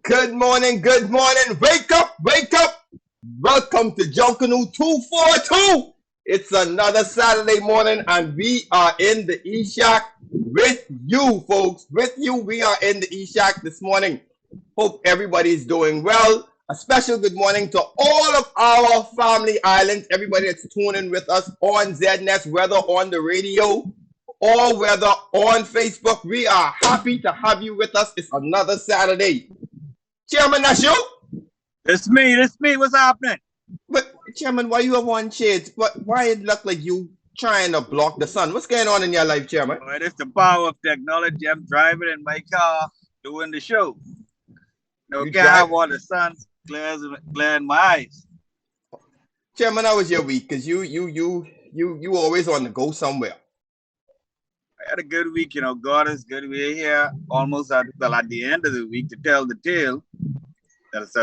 Good morning, good morning. Wake up, wake up. Welcome to Junkanoo 242. It's another Saturday morning, and we are in the E-Shack with you, folks. With you, we are in the E-Shack this morning. Hope everybody's doing well. A special good morning to all of our family islands, everybody that's tuning with us on ZNS, whether on the radio or whether on Facebook. We are happy to have you with us. It's another Saturday. Chairman, that's you? It's me. What's happening? But Chairman, why you have one shade? Why it look like you trying to block the sun? What's going on in your life, Chairman? Well, it's the power of technology. I'm driving in my car doing the show. No, can't have all the sun glaring my eyes. Chairman, how was your week? Cause you always want to go somewhere. I had a good week, God is good. We're here almost at the end of the week to tell the tale that is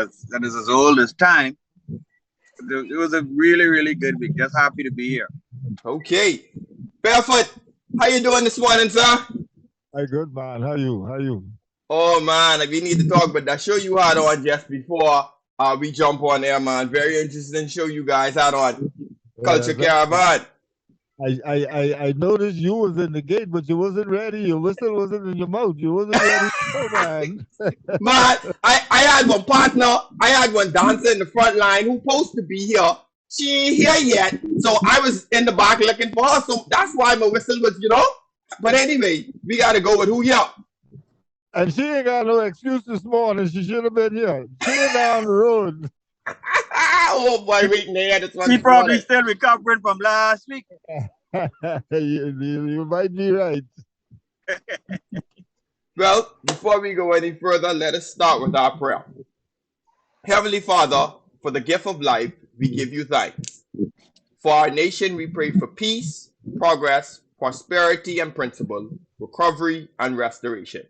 as old as time. It was a really, really good week. Just happy to be here. Okay. Barefoot, how you doing this morning, sir? Hey, good man. How you? Oh man, we need to talk about that show you had on just before we jump on air, man. Very interesting show you guys had on Culture Caravan. I noticed you was in the gate, but you wasn't ready. Your whistle wasn't in your mouth. You wasn't ready to go, man. Man, I had one partner. I had one dancer in the front line who supposed to be here. She ain't here yet. So I was in the back looking for her. So that's why my whistle was, But anyway, we got to go with who here. And she ain't got no excuse this morning. She should have been here. She went down the road. Oh boy, wait, there. She probably still recovering from last week. you might be right. Well, before we go any further, let us start with our prayer. Heavenly Father, for the gift of life, we give you thanks. For our nation, we pray for peace, progress, prosperity and principle, recovery and restoration.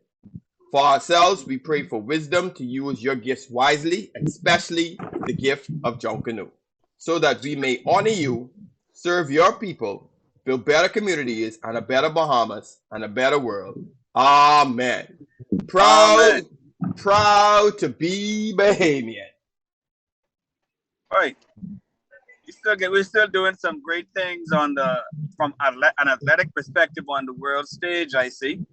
For ourselves, we pray for wisdom to use your gifts wisely, especially the gift of Junkanoo, so that we may honor you, serve your people, build better communities and a better Bahamas and a better world. Amen. Proud to be Bahamian. All right. We're still doing some great things from an athletic perspective on the world stage, I see.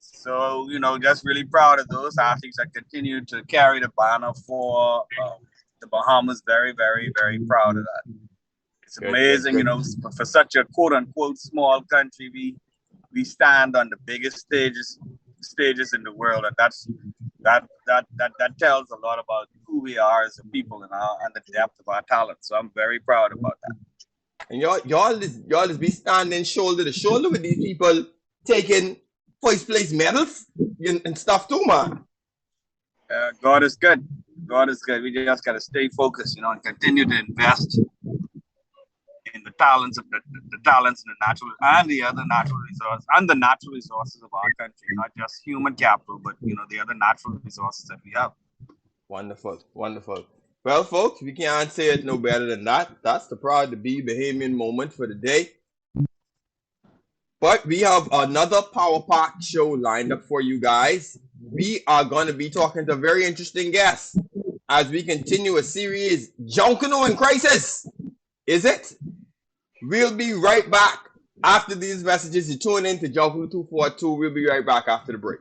So, just really proud of those athletes that continue to carry the banner for the Bahamas. Very, very, very proud of that. It's amazing, for such a quote unquote small country, we stand on the biggest stages in the world, and that tells a lot about who we are as a people and the depth of our talent. So I'm very proud about that. And y'all is be standing shoulder to shoulder with these people taking first place medals and stuff too, man. God is good. God is good. We just got to stay focused, and continue to invest in the talents of the talents and the natural and the other natural resources and the natural resources of our country, not just human capital, but the other natural resources that we have. Wonderful, wonderful. Well, folks, we can't say it no better than that. That's the proud to be Bahamian moment for the day. But we have another Power Pack show lined up for you guys. We are going to be talking to a very interesting guest as we continue a series, Junkanoo in Crisis. Is it? We'll be right back after these messages. You tune in to Junkanoo 242. We'll be right back after the break.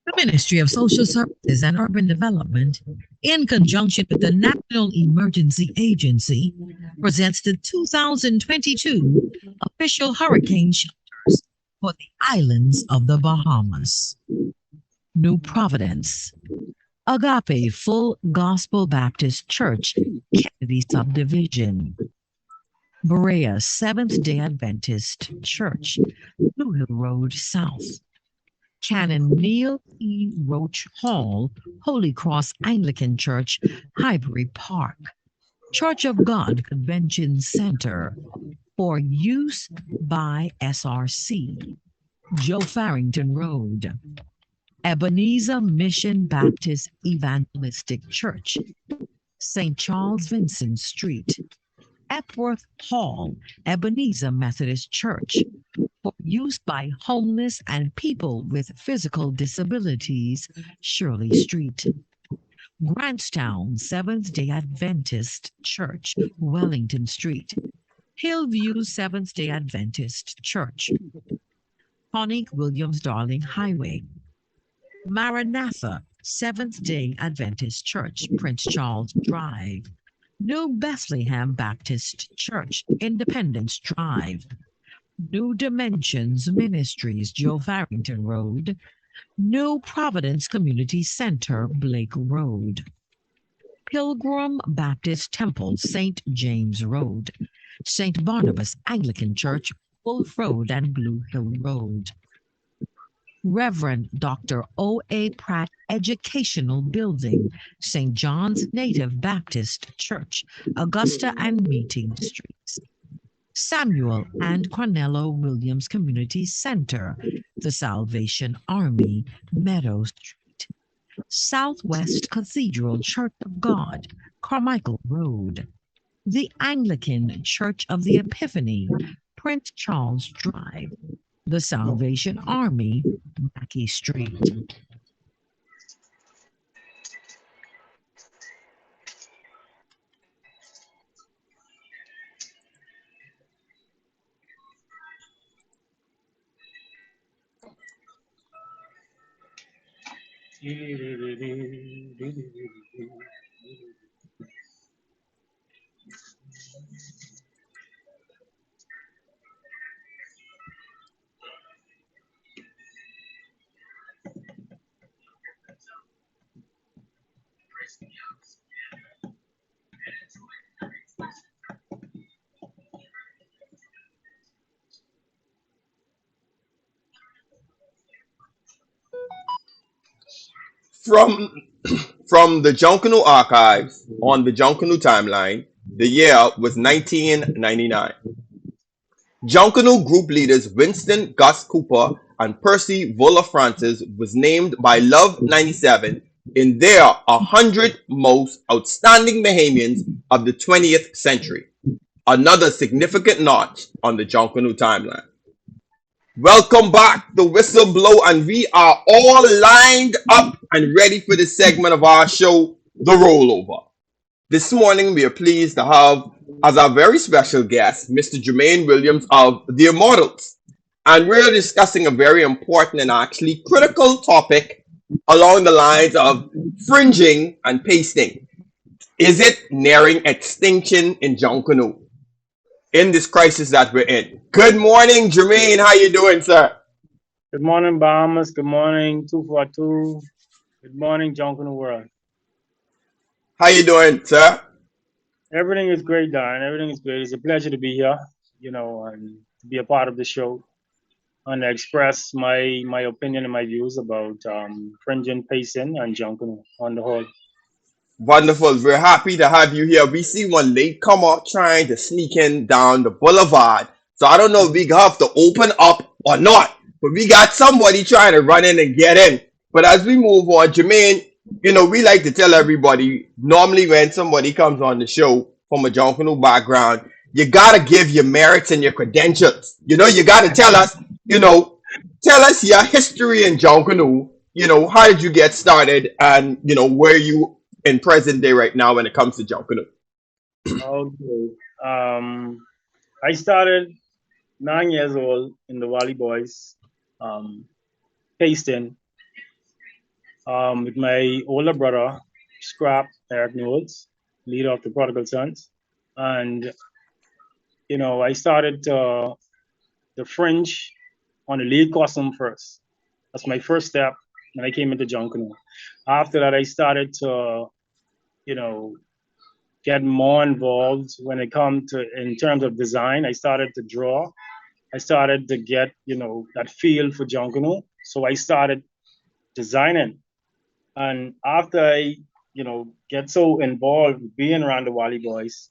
The Ministry of Social Services and Urban Development, in conjunction with the National Emergency Agency, presents the 2022 official hurricane shelters for the islands of the Bahamas. New Providence, Agape Full Gospel Baptist Church, Kennedy Subdivision. Berea Seventh-day Adventist Church, Blue Hill Road South. Canon Neil E. Roach Hall, Holy Cross Anglican Church, Highbury Park. Church of God Convention Center for use by SRC. Joe Farrington Road. Ebenezer Mission Baptist Evangelistic Church, St. Charles Vincent Street. Epworth Hall, Ebenezer Methodist Church, for use by homeless and people with physical disabilities, Shirley Street. Grantstown Seventh day Adventist Church, Wellington Street. Hillview Seventh day Adventist Church. Tonic Williams Darling Highway. Maranatha Seventh day Adventist Church, Prince Charles Drive. New Bethlehem Baptist Church, Independence Drive. New Dimensions Ministries, Joe Farrington Road. New Providence Community Center, Blake Road. Pilgrim Baptist Temple, St. James Road. St. Barnabas Anglican Church, Wolf Road and Blue Hill Road. Reverend Dr. O.A. Pratt Educational Building, St. John's Native Baptist Church, Augusta and Meeting Streets. Samuel and Cornello Williams Community Center, the Salvation Army, Meadow Street. Southwest Cathedral Church of God, Carmichael Road. The Anglican Church of the Epiphany, Prince Charles Drive. The Salvation Army, Mackey Street. From from the Junkanoo archives on the Junkanoo timeline, the year was 1999. Junkanoo group leaders Winston Gus Cooper and Percy Vola Francis was named by Love 97 in their 100 most outstanding Bahamians of the 20th century. Another significant notch on the Junkanoo timeline. Welcome back, the whistle blow, and we are all lined up and ready for this segment of our show, The Rollover. This morning, we are pleased to have as our very special guest, Mr. Jermaine Williams of The Immortals. And we're discussing a very important and actually critical topic along the lines of fringing and pasting. Is it nearing extinction in Junkanoo? In this crisis that we're in. Good morning, Jermaine. How you doing, sir? Good morning, Bahamas. Good morning, 242. Good morning, Junkanoo World. How you doing, sir? Everything is great, Don. Everything is great. It's a pleasure to be here, and to be a part of the show and express my opinion and my views about fringing, pacing, and Junkanoo on the whole. Wonderful. We're happy to have you here. We see one latecomer trying to sneak in down the boulevard. So I don't know if we have to open up or not, but we got somebody trying to run in and get in. But as we move on, Jermaine, we like to tell everybody, normally when somebody comes on the show from a Junkanoo background, you got to give your merits and your credentials. You got to tell us, tell us your history in Junkanoo. How did you get started and, where you in present day right now when it comes to Junkanoo? Okay. I started 9 years old in the Valley Boys, pasting with my older brother, Scrap Eric Knowles, leader of the Prodigal Sons. And, I started the fringe on the lead costume first. That's my first step when I came into Junkanoo. After that, I started to, get more involved when it comes to in terms of design. I started to draw. I started to get, that feel for Junkanoo. So I started designing. And after I, get so involved with being around the Wally Boys,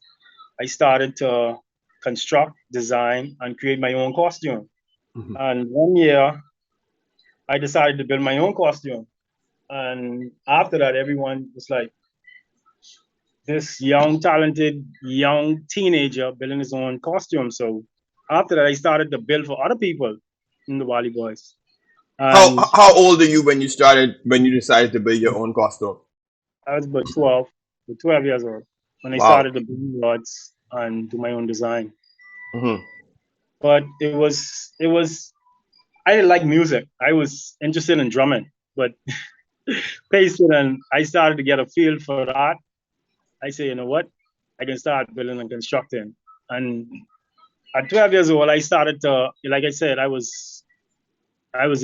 I started to construct, design, and create my own costume. Mhm. And one year, I decided to build my own costume. And after that, everyone was like, this young, talented, young teenager building his own costume. So after that, I started to build for other people in the Wally Boys. And How old are you when you decided to build your own costume? I was about 12 years old when I Wow. started to build rods and do my own design. Hmm. But I didn't like music. I was interested in drumming, but pasted and I started to get a feel for that. I say, you know what? I can start building and constructing. And at 12 years old, I started to, like I said, I was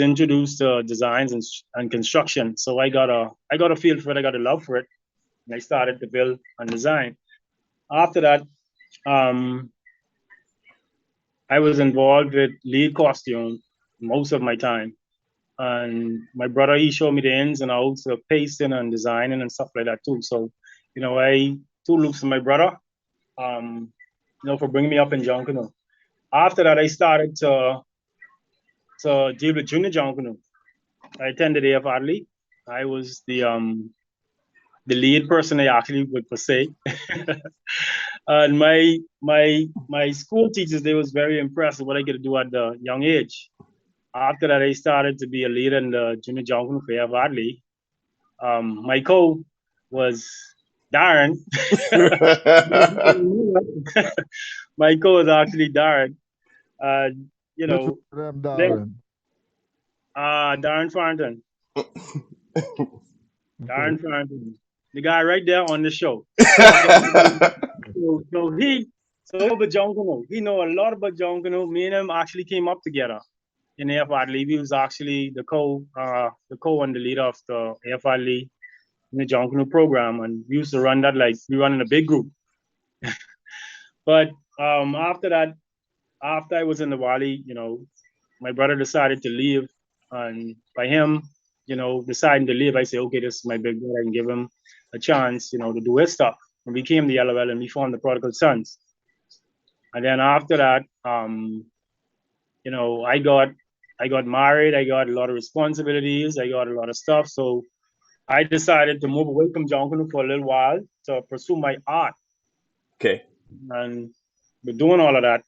introduced to designs and construction. So I got a feel for it. I got a love for it, and I started to build and design. After that, um, I was involved with lead costume most of my time. And my brother, he showed me the ins and outs of pasting and designing and stuff like that too. So, I two loops to my brother, for bringing me up in Junkanoo. After that, I started to deal with junior Junkanoo. I attended AF Adley. I was the lead person I actually would per se. And my school teachers, they was very impressed with what I get to do at the young age. After that, I started to be a leader in the junior Junkanoo for AF Adley. My co was Darren. My co is actually Darren. Uh, you Which one know, of them, then Darren? Darren Farrington. Okay. Darren Farrington, the guy right there on the show. So he know about Junkanoo. He know a lot about Junkanoo. Me and him actually came up together in AFR League. He was actually the co and the leader of the AFR League in the Junkanoo program, and we used to run that like we run in a big group. But after that, after I was in the Wali, my brother decided to leave, and by him, deciding to leave, I say, okay, this is my big brother. I can give him a chance, to do his stuff. And we came to LOL and we formed the Prodigal Sons. And then after that, I got married. I got a lot of responsibilities. I got a lot of stuff. So I decided to move away from Junkanoo for a little while to pursue my art. Okay. And with doing all of that,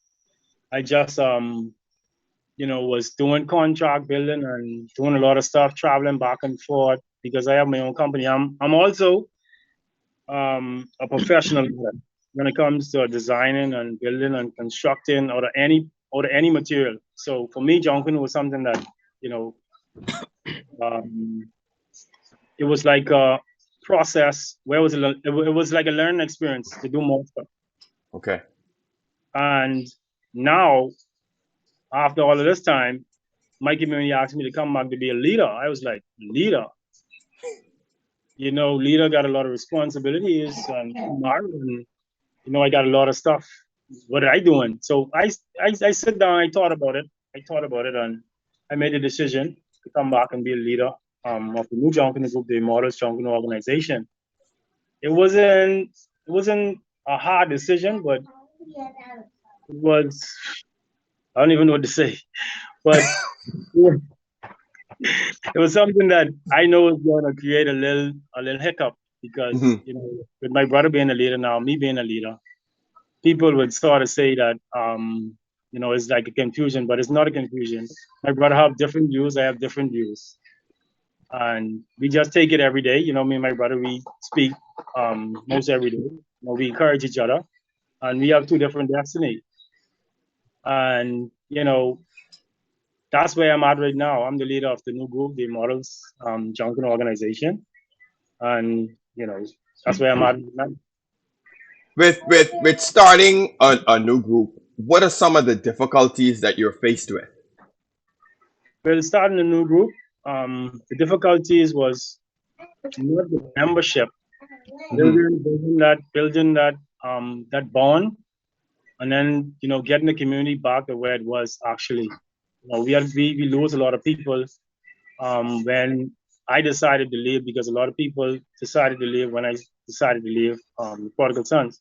I just was doing contract building and doing a lot of stuff, traveling back and forth because I have my own company. I'm also a professional when it comes to designing and building and constructing or any material. So for me, Junkanoo was something that you know um, it was like a process where it was like a learning experience to do more stuff. Okay. And now after all of this time, my community asked me to come back to be a leader. I was like, leader? Leader got a lot of responsibilities and, I got a lot of stuff. What are I doing? So I sit down, I thought about it, and I made a decision to come back and be a leader of the new Junkanoo group, the Models Junkanoo organization. It wasn't a hard decision, but it was, I don't even know what to say, but it was something that I know is going to create a little hiccup because Hmm. with my brother being a leader now, me being a leader, people would sort of say that it's like a confusion, but it's not a confusion. My brother have different views, I have different views, and we just take it every day. Me and my brother, we speak most every day. We encourage each other, and we have two different destinies, and that's where I'm at right now. I'm the leader of the new group, the Models Junkanoo organization, and that's where I'm at now. With starting a new group, what are some of the difficulties that you're faced with? Well, starting a new group, the difficulties was not the membership, Hmm. building that bond, and then getting the community back to where it was actually. We lose a lot of people when I decided to leave, because a lot of people decided to leave when I decided to leave the Prodigal Sons.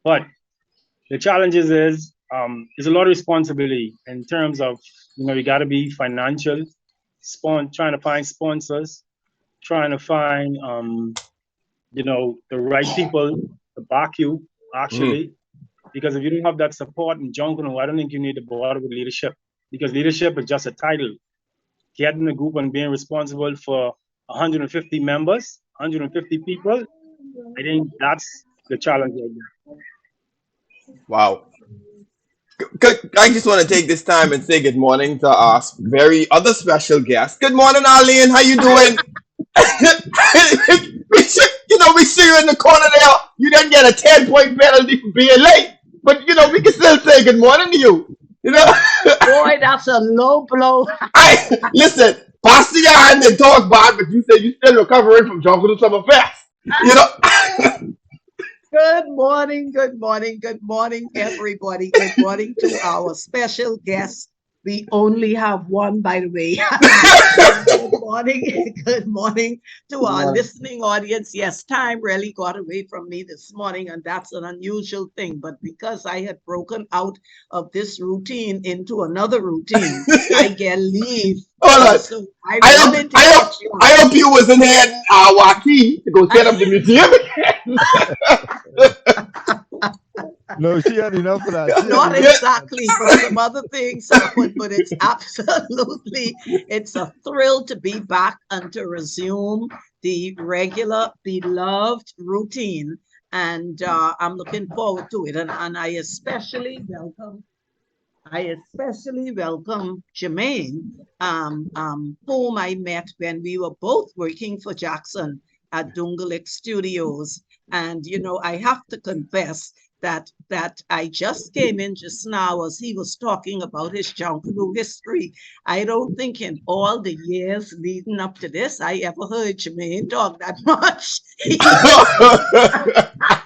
But the challenges is there's a lot of responsibility in terms of, you got to be financial, trying to find sponsors, trying to find the right people to back you actually. Because if you don't have that support in Junkanoo, I don't think you need to bother with leadership, because leadership is just a title. Getting a group and being responsible for 150 members, 150 people, I think that's the challenge right now. Wow. I just want to take this time and say good morning to our very other special guest. Good morning, Arlene. How you doing? We see you in the corner there. You didn't get a 10-point penalty for being late, but we can still say good morning to you. Boy, that's a low blow. Listen, pass your hand and talk bad, but you say you still recovering from Junkanoo Summer Fest. Good morning, everybody. Good morning to our special guest. We only have one, by the way. Good morning to our listening audience. Yes, time really got away from me this morning, and that's an unusual thing. But because I had broken out of this routine into another routine, I get leave. So I hope you wasn't heading Joaquin to go set up the museum again. No, she had enough of that. Not exactly, but some other things happened, but it's a thrill to be back and to resume the regular, beloved routine. And I'm looking forward to it. And I especially welcome Jermaine, whom I met when we were both working for Jackson at Dungalik Studios. And, I have to confess that I just came in just now as he was talking about his Junkanoo history. I don't think in all the years leading up to this, I ever heard Jermaine talk that much.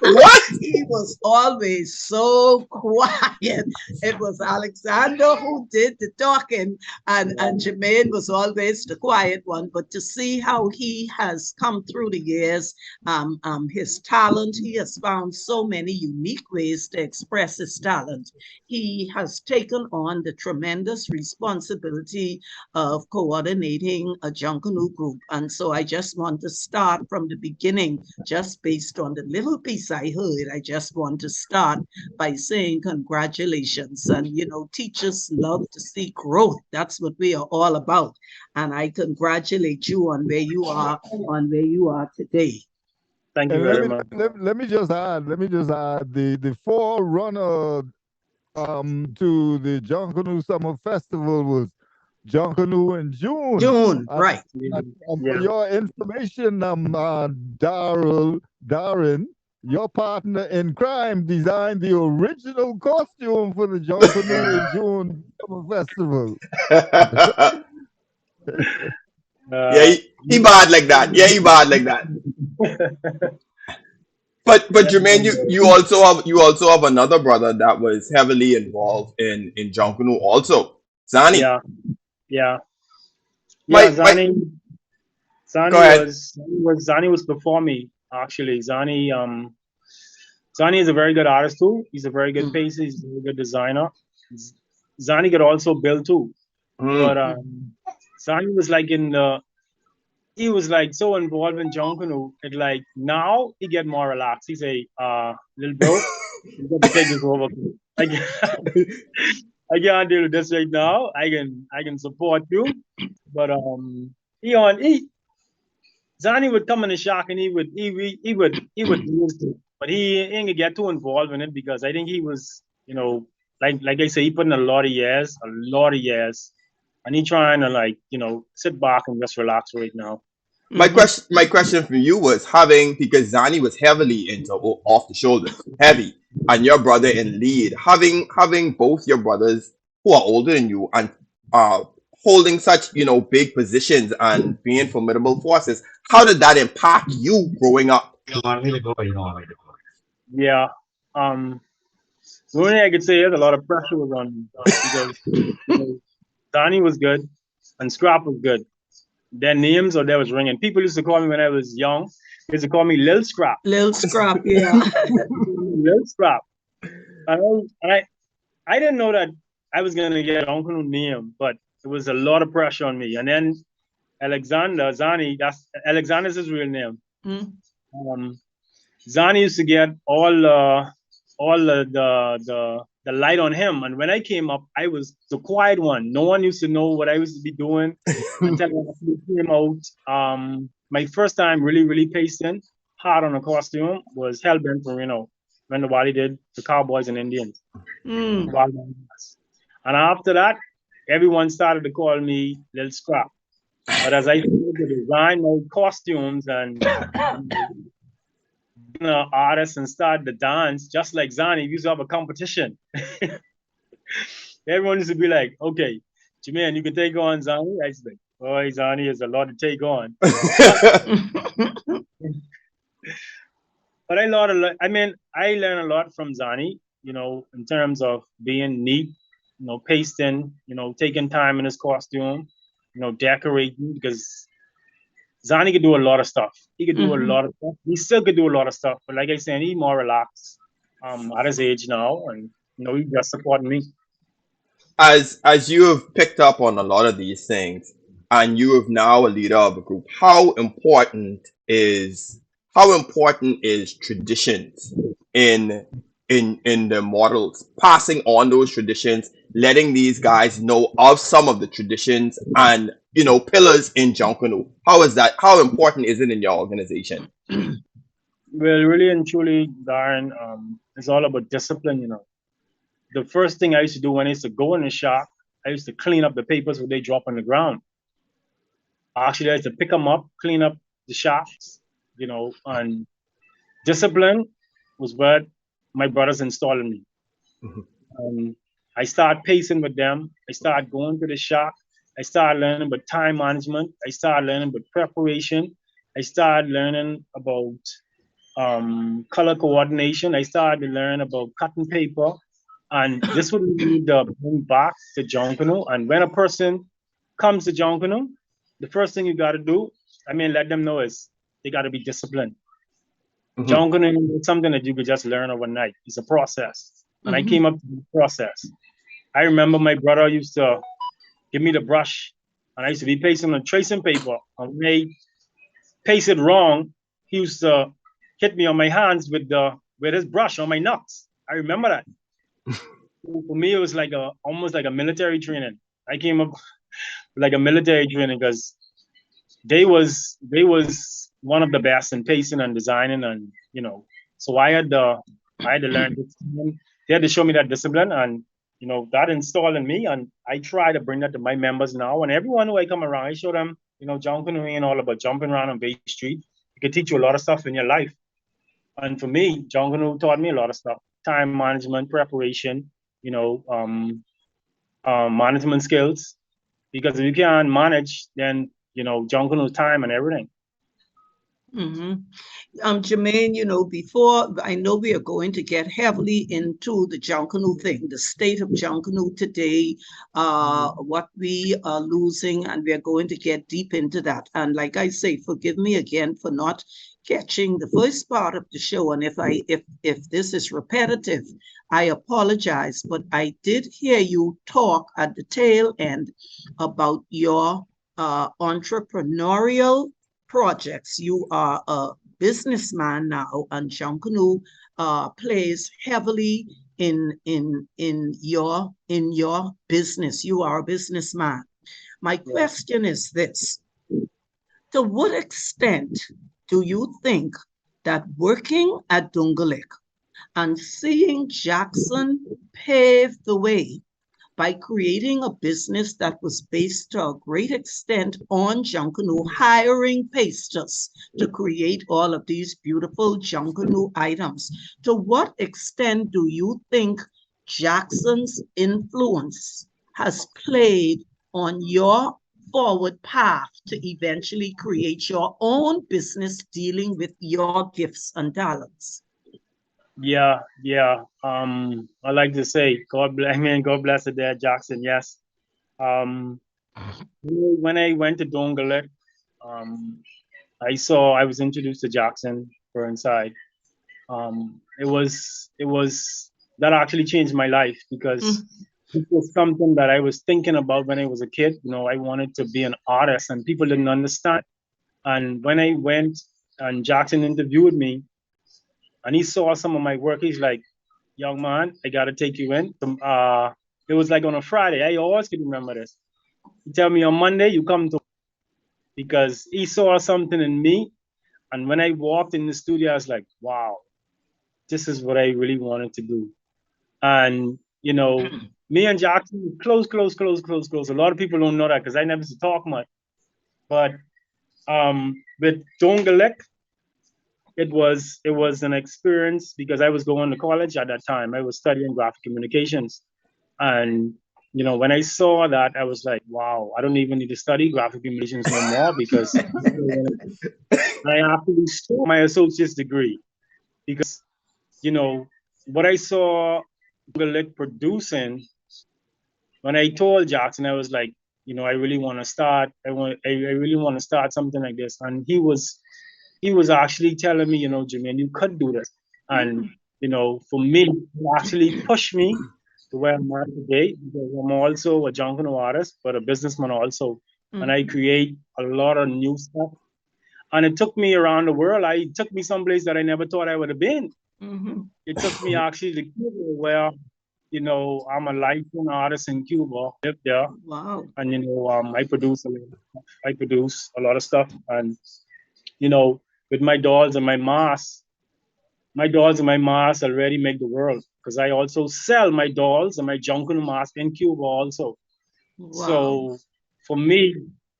What? He was always so quiet. It was Alexander who did the talking, and Jermaine was always the quiet one. But to see how he has come through the years, his talent, he has found so many unique ways to express his talent. He has taken on the tremendous responsibility of coordinating a Junkanoo group. And so I just want to start from the beginning, just based on the little piece I heard. I just want to start by saying congratulations. And, teachers love to see growth. That's what we are all about. And I congratulate you on where you are today. Thank you very much. Let me just add the forerunner to the Junkanoo Summer Festival was Junkanoo in June. Right. For your information, Darren, your partner in crime, designed the original costume for the Junkanoo in June Summer Festival. He bad like that. Yeah, he bad like that. But Jermaine, you also have another brother that was heavily involved in Junkanoo also. Zani. Yeah. Zani was before me, actually. Zani is a very good artist too. He's a very good pacer. He's a very good designer. Zani could also build too. But Zani was he was so involved in Junkanoo. It now he get more relaxed. He say, little bro, you got to take this over. I can't deal with this right now. I can support you. But Zani would come in the shock and he would use it. But he ain't gonna get too involved in it, because I think he was, like I say, he put in a lot of years, and he trying to sit back and just relax right now. My question for you was because Zani was heavily into off the shoulders, heavy, and your brother in lead, having both your brothers who are older than you and holding such big positions and being formidable forces. How did that impact you growing up? Yeah. The only thing I could say is a lot of pressure was on me, because Zani was good and Scrap was good. their names or that was ringing. People used to call me when I was young. They used to call me Lil Scrap. Lil Scrap, yeah. Lil Scrap. I didn't know that I was gonna get Junkanoo name, but it was a lot of pressure on me. And then Alexander Zani, that's Alexander's his real name. Zani used to get all the light on him, and when I came up, I was the quiet one. No one used to know what I used to be doing until I came out. My first time really pasting hard on a costume was Hellbent for when the Wally did the Cowboys and Indians. And after that, everyone started to call me Lil Scrap. But as I started to design my costumes and artists and started to dance, just like Zani, we used to have a competition. Everyone used to be like, okay, Jermaine, you can take on Zani. I was like, boy, Zani is a lot to take on. But I learned a lot. I mean, I learned a lot from Zani, in terms of being neat, pasting, taking time in his costume, decorating, because Zani could do a lot of stuff. He could do a lot of stuff. He still could do a lot of stuff. But like I said, he's more relaxed at his age now. And, he just supporting me. As you have picked up on a lot of these things, and you have now a leader of a group, how important is traditions in the models, passing on those traditions, letting these guys know of some of the traditions and pillars in Junkanoo? How important is it in your organization? Well, really and truly, Darren, it's all about discipline. The first thing I used to do when I used to go in the shop, I used to clean up the papers when they drop on the ground. Actually, I used to pick them up, clean up the shops, and discipline was what my brothers installed in me. I started pacing with them. I started going to the shop. I started learning about time management. I started learning about preparation. I started learning about color coordination. I started to learn about cutting paper. And this would lead the bring back to Junkanoo. And when a person comes to Junkanoo, the first thing you got to do, let them know is they got to be disciplined. Junkanoo is something that you could just learn overnight. It's a process. And I came up to the process. I remember my brother used to give me the brush, and I used to be pasting on tracing paper. And when I pasted wrong, he used to hit me on my hands with his brush on my nuts. I remember that. For me, it was almost like a military training. I came up like a military training because they was one of the best in pacing and designing, and so I had to learn discipline. They had to show me that discipline, and that installed in me, and I try to bring that to my members now. And everyone who I come around, I show them, Junkanoo ain't all about jumping around on Bay Street. It can teach you a lot of stuff in your life. And for me, Junkanoo taught me a lot of stuff: time management, preparation, management skills. Because if you can't manage, then Junkanoo's time and everything. Jermaine, before I know we are going to get heavily into the Junkanoo thing, the state of Junkanoo today, what we are losing, and we are going to get deep into that. And like I say, forgive me again for not catching the first part of the show. And if this is repetitive, I apologize. But I did hear you talk at the tail end about your entrepreneurial projects. You are a businessman now, and Junkanoo plays heavily in your business. You are a businessman. My question is this: to what extent do you think that working at Dungalik and seeing Jackson pave the way by creating a business that was based to a great extent on Junkanoo, hiring pastors to create all of these beautiful Junkanoo items, to what extent do you think Jackson's influence has played on your forward path to eventually create your own business dealing with your gifts and talents? Yeah. I like to say, God bless the dad Jackson. Yes. When I went to Dongalet, I was introduced to Jackson Burnside. It was that actually changed my life because it was something that I was thinking about when I was a kid. You know, I wanted to be an artist, and people didn't understand. And when I went and Jackson interviewed me, and he saw some of my work, he's like, "Young man, I gotta take you in." It was like on a Friday. I always can remember this. He tell me on Monday you come to, because he saw something in me. And when I walked in the studio, I was like, "Wow, this is what I really wanted to do." And you know, me and Jackson close, close, close, close, close. A lot of people don't know that because I never used to talk much. But with Dongalek, it was an experience because I was going to college at that time. I was studying graphic communications, and you know, when I saw that, I was like, "Wow, I don't even need to study graphic communications no more because I actually stole my associate's degree because you know what I saw Dongalek producing. When I told Jackson, I was like, you know, I really want to start. I really want to start something like this. And he was actually telling me, you know, Jermaine, you could do this. And you know, for me, it actually pushed me to where I'm at today because I'm also a Junkanoo artist, but a businessman also, and I create a lot of new stuff. And it took me around the world. It took me someplace that I never thought I would have been. It took me actually to Cuba, where you know, I'm a licensed artist in Cuba. Live there. Wow. And you know, I produce a lot of stuff. And you know, with my dolls and my masks already make the world because I also sell my dolls and my Junkanoo mask in Cuba also. Wow. So for me,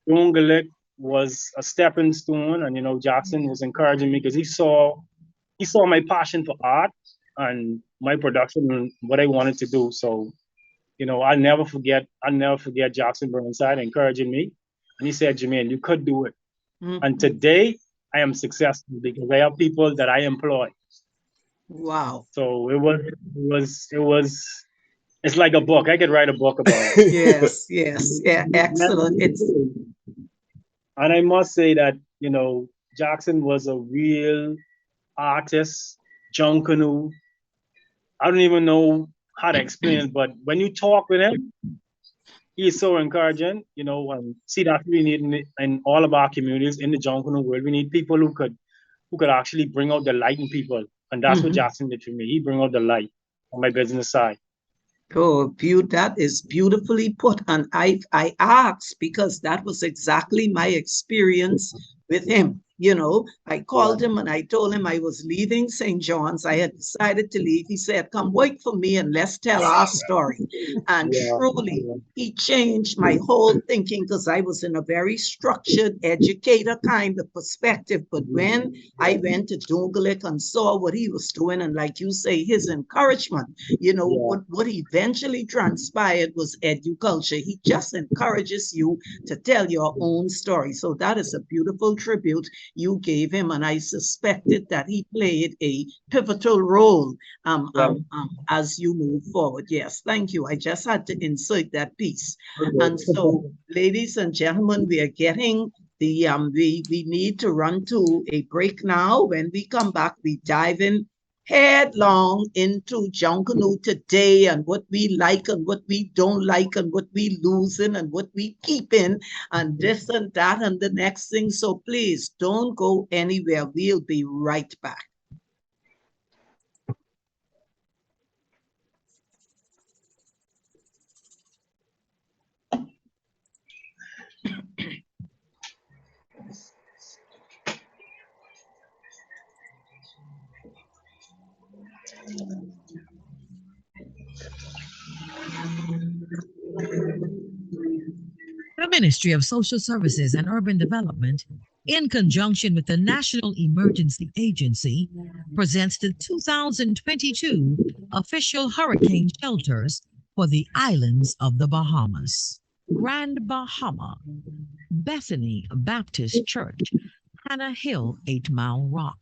Dongalek was a stepping stone, and you know, Jackson was encouraging me because he saw my passion for art and my production and what I wanted to do. So you know, I'll never forget Jackson Burnside encouraging me. And he said, Jermaine, you could do it. And today I am successful because I have people that I employ. Wow. So it's like a book. I could write a book about it. Yes, yes, yeah, excellent. It's And I must say that, you know, Jackson was a real artist, Junkanoo. I don't even know how to explain it, but when you talk with him, he's so encouraging, you know, see that we need in all of our communities in the Junkanoo world. We need people who could actually bring out the light in people. And that's what Jackson did for me. He bring out the light on my business side. Oh, that is beautifully put. And I asked because that was exactly my experience with him. You know, I called him and I told him I was leaving St. John's. I had decided to leave. He said, "Come wait for me and let's tell our story." And truly, he changed my whole thinking because I was in a very structured educator kind of perspective. But when I went to Dongalek and saw what he was doing, and like you say, his encouragement, you know, what eventually transpired was educulture. He just encourages you to tell your own story. So that is a beautiful tribute you gave him, and I suspected that he played a pivotal role as you move forward. Yes, thank you. I just had to insert that piece. And so, ladies and gentlemen, we are getting the we need to run to a break now. When we come back, we dive in headlong into Junkanoo today and what we like and what we don't like and what we losing and what we keeping and this and that and the next thing. So please don't go anywhere. We'll be right back. The Ministry of Social Services and Urban Development, in conjunction with the National Emergency Agency, presents the 2022 official hurricane shelters for the islands of the Bahamas. Grand Bahama, Bethany Baptist Church, Hannah Hill, 8 Mile Rock,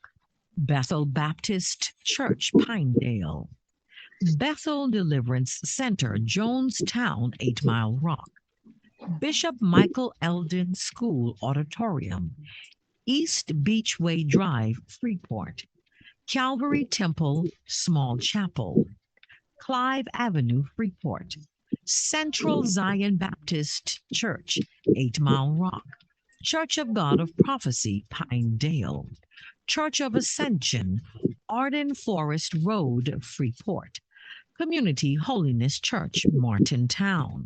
Bethel Baptist Church, Pinedale, Bethel Deliverance Center, Jonestown, 8 Mile Rock, Bishop Michael Eldon School Auditorium, East Beachway Drive, Freeport, Calvary Temple Small Chapel, Clive Avenue, Freeport, Central Zion Baptist Church, 8 Mile Rock, Church of God of Prophecy, Pinedale, Church of Ascension, Arden Forest Road, Freeport, Community Holiness Church, Martintown,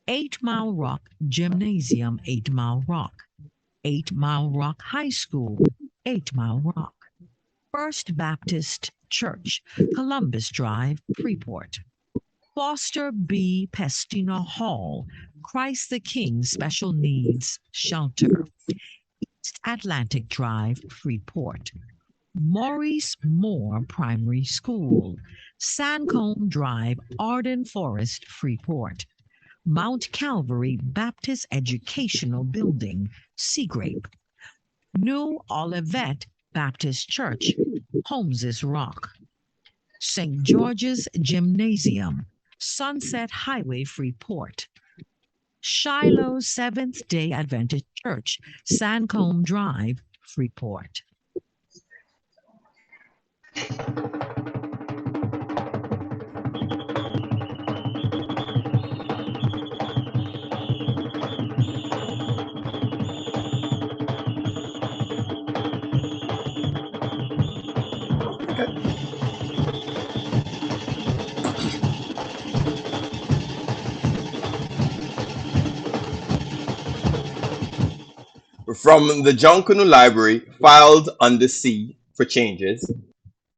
8 Mile Rock Gymnasium, 8 Mile Rock, 8 Mile Rock High School, 8 Mile Rock, First Baptist Church, Columbus Drive, Freeport, Foster B. Pestina Hall, Christ the King Special Needs Shelter, East Atlantic Drive, Freeport, Maurice Moore Primary School, Sandcombe Drive, Arden Forest, Freeport, Mount Calvary Baptist Educational Building, Seagrape, New Olivet Baptist Church, Holmes's Rock, St. George's Gymnasium, Sunset Highway, Freeport, Shiloh Seventh Day Adventist Church, Sandcombe Drive, Freeport. From the Junkanoo Library, filed under C for changes,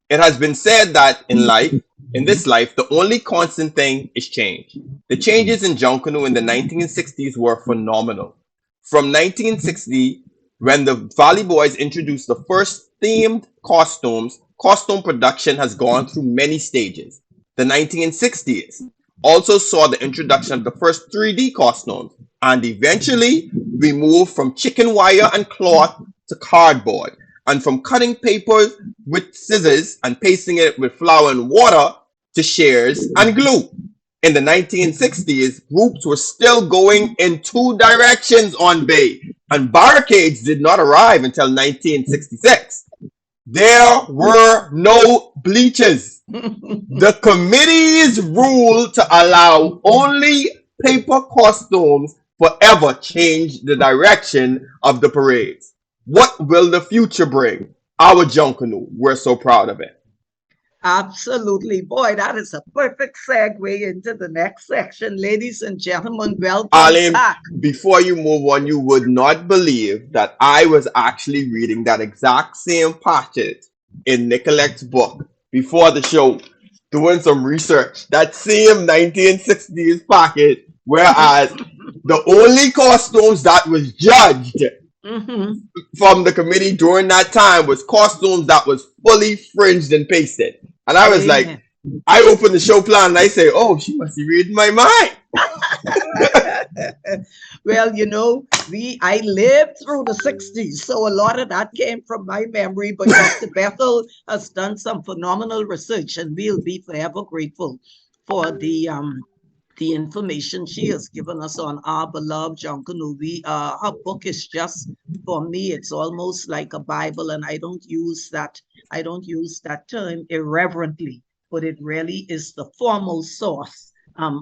it has been said that in this life, the only constant thing is change. The changes in Junkanoo in the 1960s were phenomenal. From 1960, when the Valley Boys introduced the first themed costumes, costume production has gone through many stages. The 1960s also saw the introduction of the first 3D costumes, and eventually we moved from chicken wire and cloth to cardboard, and from cutting paper with scissors and pasting it with flour and water to shears and glue. In the 1960s, groups were still going in two directions on Bay, and barricades did not arrive until 1966. There were no bleachers. The committee's rule to allow only paper costumes forever changed the direction of the parades. What will the future bring? Our Junkanoo. We're so proud of it. Absolutely. Boy, that is a perfect segue into the next section. Ladies and gentlemen, welcome Alim, back. before you move on, you would not believe that I was actually reading that exact same passage in Nicolette's book before the show, doing some research. That same 1960s packet, whereas the only costumes that was judged from the committee during that time was costumes that was fully fringed and pasted. And I was like, I opened the show plan and I say, oh, she must be reading my mind. Well, you know, I lived through the 60s, so a lot of that came from my memory, but Dr. Bethel has done some phenomenal research, and we'll be forever grateful for the information she has given us on our beloved Junkanoo. Her book is just, for me, it's almost like a Bible, and I don't use that term irreverently, but it really is the foremost source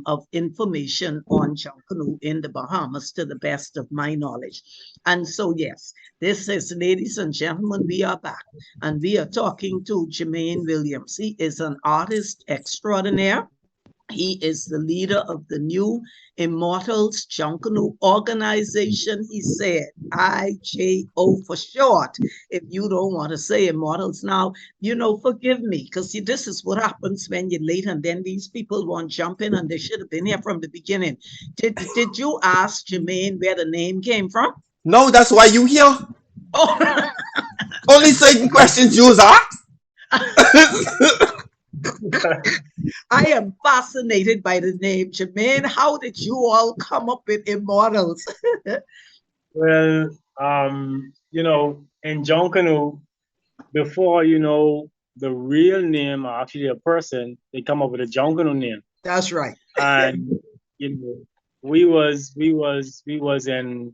of information on Junkanoo in the Bahamas, to the best of my knowledge. And so, yes, this is, ladies and gentlemen, we are back, and we are talking to Jermaine Williams. He is an artist extraordinaire. He is the leader of the New Immortals Junkanoo organization. He said IJO for short. If you don't want to say Immortals now, you know, forgive me, because this is what happens when you're late and then these people want to jump in and they should have been here from the beginning. Did you ask Jermaine where the name came from? No, that's why you here. Oh. Only certain questions you ask. I am fascinated by the name, Jermaine. How did you all come up with Immortals? Well, you know, in Junkanoo, before, you know, the real name or actually a person, they come up with a Junkanoo name. That's right. And, you know, we was in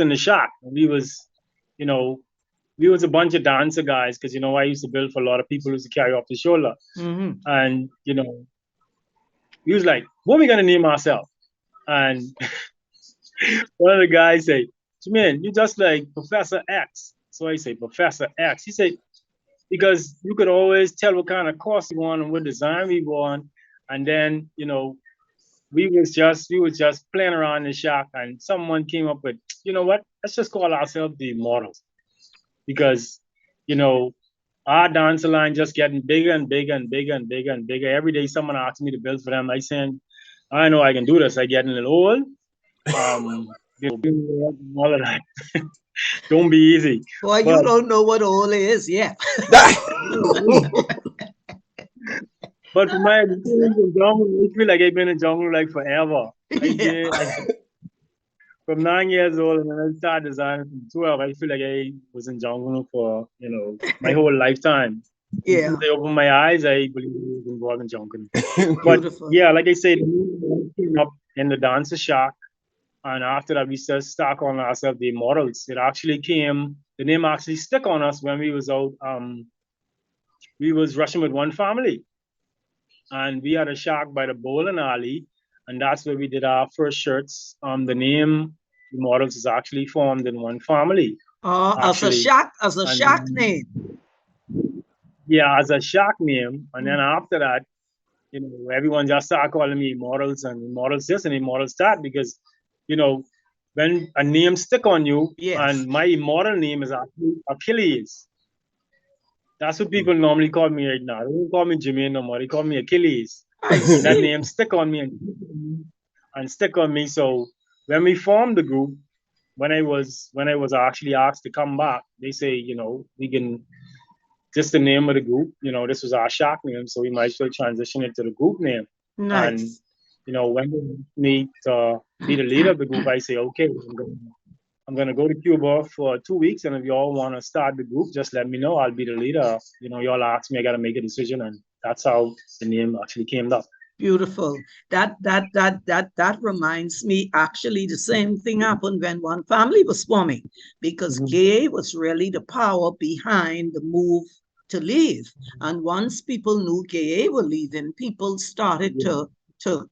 the shop. We was, you know, we was a bunch of dancer guys because, you know, I used to build for a lot of people who used to carry off the shoulder. And, you know, we was like, what are we going to name ourselves? And one of the guys say, Jermaine, you just like Professor X. So I say, Professor X. He said, because you could always tell what kind of course we want and what design we want. And then, you know, we was just playing around in the shop, and someone came up with, you know what, let's just call ourselves the Immortals. Because, you know, our dancer line just getting bigger and bigger and bigger and bigger and bigger. Every day someone asks me to build for them. I saying, I know I can do this. I getting a little old. All of that. Don't be easy. Boy, you don't know what old is yet. But for my experience in jungle, I feel like I've been in jungle like forever. From 9 years old, and then I started designing from 12. I feel like I was in jungle for, you know, my whole lifetime. Yeah. Since I opened my eyes, I believe I was involved in jungle. But yeah, like I said, we came up in the dancer shack, and after that, we just stuck on ourselves the Immortals. It actually came, the name actually stuck on us when we was out. We was rushing with one family, and we had a shack by the bowling alley, and that's where we did our first shirts. The name Immortals is actually formed in one family. As a shack name. Yeah, as a shack name. And then after that, you know, everyone just started calling me Immortals and Immortals this and Immortals that, because, you know, when a name stick on you, and my immortal name is actually Achilles. That's what people normally call me right now. They don't call me Jermaine no more. They call me Achilles. And that name stick on me and stick on me. So when we formed the group, when I was actually asked to come back, they say, you know, we can, just the name of the group, you know, this was our shack name, so we might as well transition it to the group name. Nice. And, you know, when they need to be the leader of the group, I say, okay, I'm going to go to Cuba for 2 weeks, and if you all want to start the group, just let me know. I'll be the leader. You know, you all ask me, I got to make a decision, and that's how the name actually came up. Beautiful. That reminds me, actually, the same thing happened when one family was forming, because gay was really the power behind the move to leave. And once people knew gay were leaving, people started to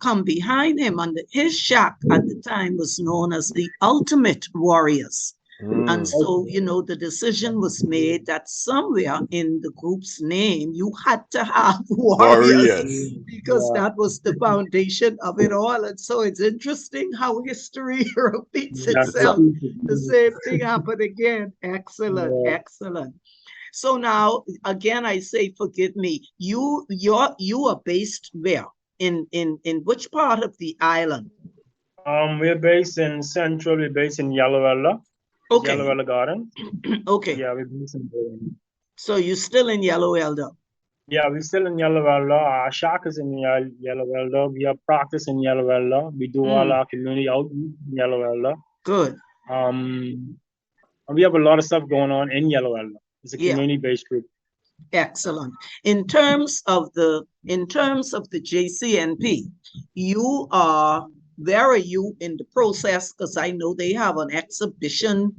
come behind him. And his shack at the time was known as the Ultimate Warriors. And so, you know, the decision was made that somewhere in the group's name, you had to have warriors, because that was the foundation of it all. And so it's interesting how history repeats itself. The same thing happened again. Excellent, excellent. So now, again, I say, forgive me, you are based where? In which part of the island? We're based in Central. We're based in Yellowella. Okay. Yellowella Garden. Okay. Yeah, we're based in Berlin. So you're still in Yellowella? Yeah, we're still in Yellowella. Our shack is in Yellowella. We have practice in Yellowella. We do all our community outreach in Yellowella. Good. And we have a lot of stuff going on in Yellowella. It's a community-based group. Excellent. In terms of the JCNP, where are you in the process? Because I know they have an exhibition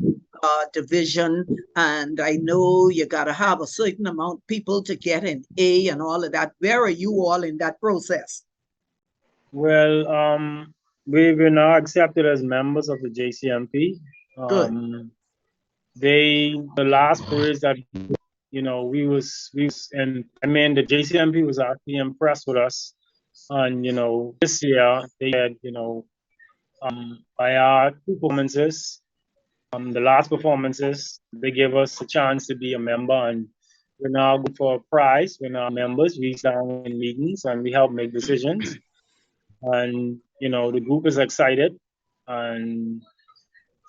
division, and I know you got to have a certain amount of people to get an A and all of that. Where are you all in that process? Well, we've been now accepted as members of the JCMP. Good. The last parades that, you know, and I mean, the JCMP was actually impressed with us. And, you know, this year they had, you know, by our two performances, the last performances, they gave us a chance to be a member, and we're now going for a prize. We're now members. We stand in meetings and we help make decisions. And, you know, the group is excited, and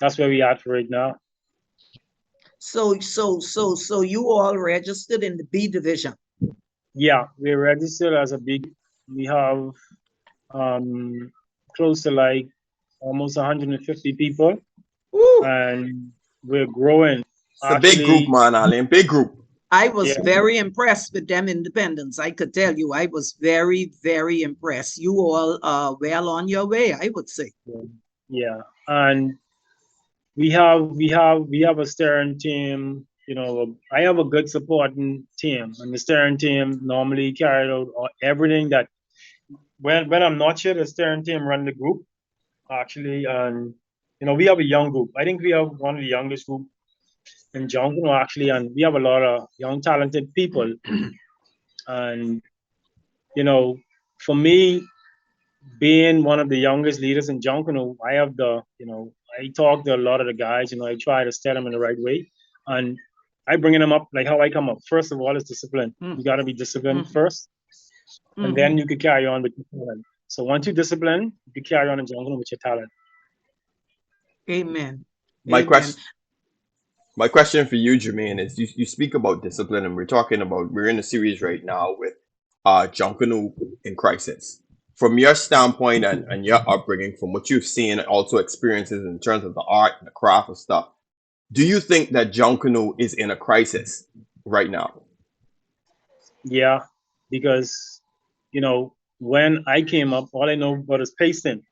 that's where we are right now. So you all registered in the B division? Yeah, we're registered as a big. We have close to like almost 150 people. Woo. And we're growing. It's a big group, man, Alain. Big group. I was very impressed with them independents. I could tell you, I was very, very impressed. You all are well on your way, I would say. Yeah, and we have a steering team. I have a good supporting team, and the steering team normally carried out everything that when I'm not here, the steering team run the group actually, and we have a young group. I think we have one of the youngest group in Junkanoo actually, and we have a lot of young talented people. And for me, being one of the youngest leaders in Junkanoo, I have I talk to a lot of the guys. I try to steer them in the right way, and I bring them up like how I come up. First of all, is discipline. You got to be disciplined first, and then you could carry on with your talent. So once you discipline, you carry on in Junkanoo with your talent. Amen. My Amen. question, my question for you, Jermaine, is you speak about discipline, and we're in a series right now with Junkanoo in crisis. From your standpoint and your upbringing, from what you've seen and also experiences in terms of the art and the craft of stuff, do you think that Junkanoo is in a crisis right now? Yeah, because when I came up, all I know about is pacing,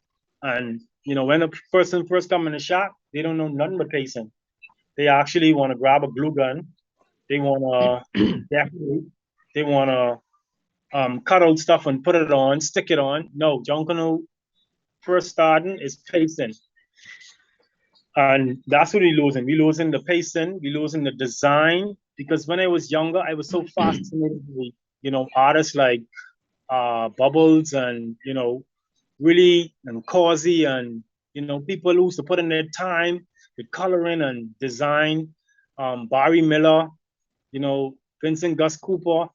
and when a person first come in the shop, they don't know nothing but pacing. They actually want to grab a glue gun. They want to definitely. They want to cut out stuff and put it on, stick it on. No, Junkanoo first starting is pacing, and that's what we're losing. We're losing the pacing. We're losing the design. Because when I was younger, I was so fascinated with artists like Bubbles and really and Causey and people who used to put in their time with coloring and design. Barry Miller, Vincent Gus Cooper.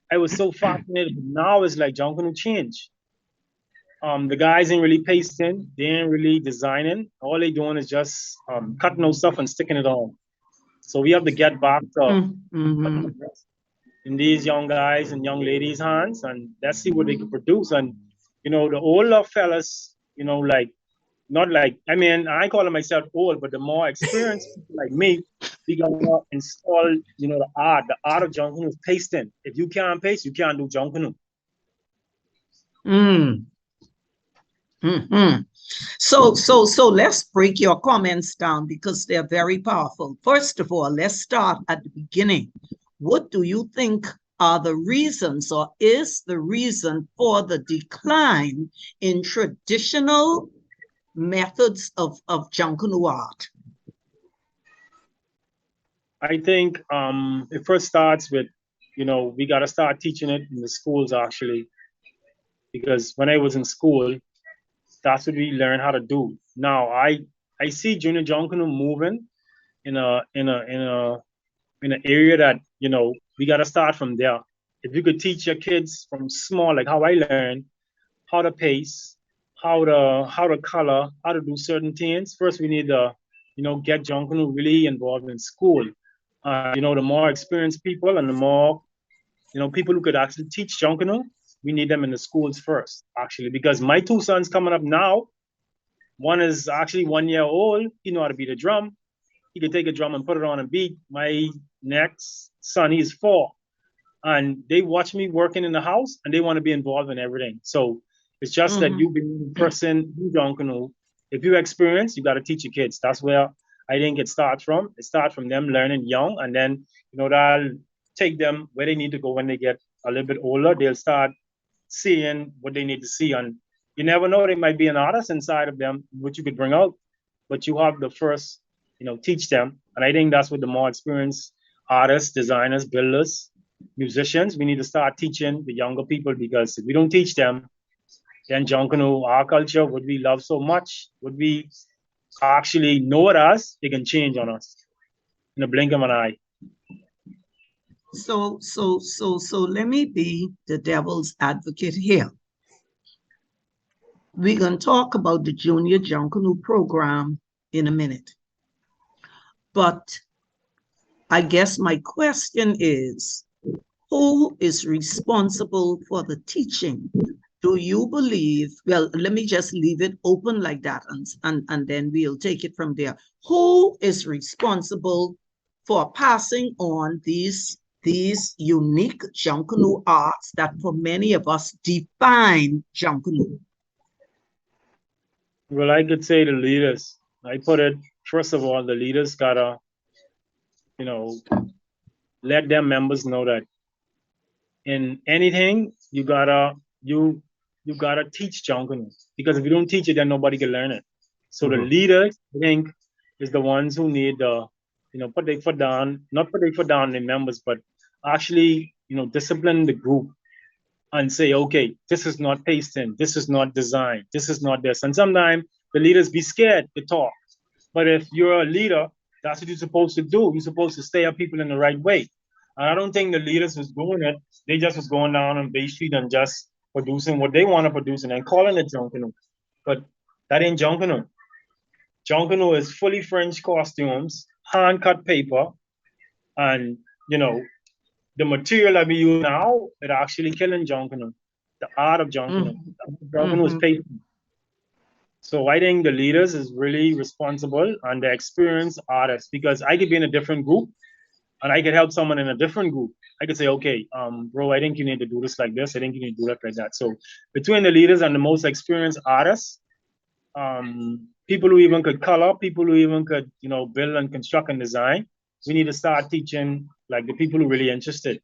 I was so fascinated. Now it's like Junkanoo change. The guys ain't really pasting, they ain't really designing. All they doing is just cutting out stuff and sticking it on. So we have to get back to in these young guys and young ladies' hands, and let's see what they can produce. And the older fellas, like not like I call myself old, but the more experienced people like me, we gotta install the art of Junkanoo is pasting. If you can't paste, you can't do Junkanoo. So let's break your comments down because they're very powerful. First of all, let's start at the beginning. What do you think are the reasons, or is the reason for the decline in traditional methods of Junkanoo art? I think it first starts with, we got to start teaching it in the schools actually, because when I was in school, that's what we learned how to do. Now I see junior Junkanoo moving in an area that we got to start from there. If you could teach your kids from small, like how I learned how to pace, how to color, how to do certain things. First, we need to get Junkanoo really involved in school. The more experienced people and the more people who could actually teach Junkanoo, we need them in the schools first, actually, because my two sons coming up now, one is actually 1 year old. He know how to beat a drum. He could take a drum and put it on a beat. My next son, he's 4. And they watch me working in the house and they want to be involved in everything. So it's just that you being a person who Junkanoo, if you experience, you got to teach your kids. That's where I think it starts from. It starts from them learning young, and then that'll take them where they need to go when they get a little bit older. They'll start seeing what they need to see, and you never know, they might be an artist inside of them, which you could bring out, but you have to first teach them. And I think that's what the more experienced artists, designers, builders, musicians, we need to start teaching the younger people, because if we don't teach them, then Junkanoo, our culture, what we love so much, what we actually know it as, it can change on us in a blink of an eye. So let me be the devil's advocate here. We're going to talk about the Junior Junkanoo program in a minute. But I guess my question is, who is responsible for the teaching? Do you believe, well, let me just leave it open like that, and then we'll take it from there. Who is responsible for passing on these these unique Junkanoo arts that for many of us define Junkanoo? Well, I could say the leaders. I put it, first of all, the leaders gotta, you know, let their members know that in anything you gotta teach Junkanoo, because if you don't teach it, then nobody can learn it. So the leaders, I think, is the ones who need the, put their foot down, not put their foot down in members, but actually, discipline the group and say, okay, this is not pasting, this is not design, this is not this. And sometimes the leaders be scared to talk. But if you're a leader, that's what you're supposed to do. You're supposed to steer people in the right way. And I don't think the leaders was doing it. They just was going down on Bay Street and just producing what they want to produce and then calling it Junkanoo. But that ain't Junkanoo. Junkanoo is fully French costumes, hand cut paper, and the material that we use now, it actually killing Junkanoo. The art of Junkanoo. Junkanoo is paper. So I think the leaders is really responsible and the experienced artists, because I could be in a different group and I could help someone in a different group. I could say, okay, bro, I think you need to do this like this. I think you need to do that like that. So between the leaders and the most experienced artists, people who even could color, people who even could, build and construct and design, we need to start teaching like the people who really interested.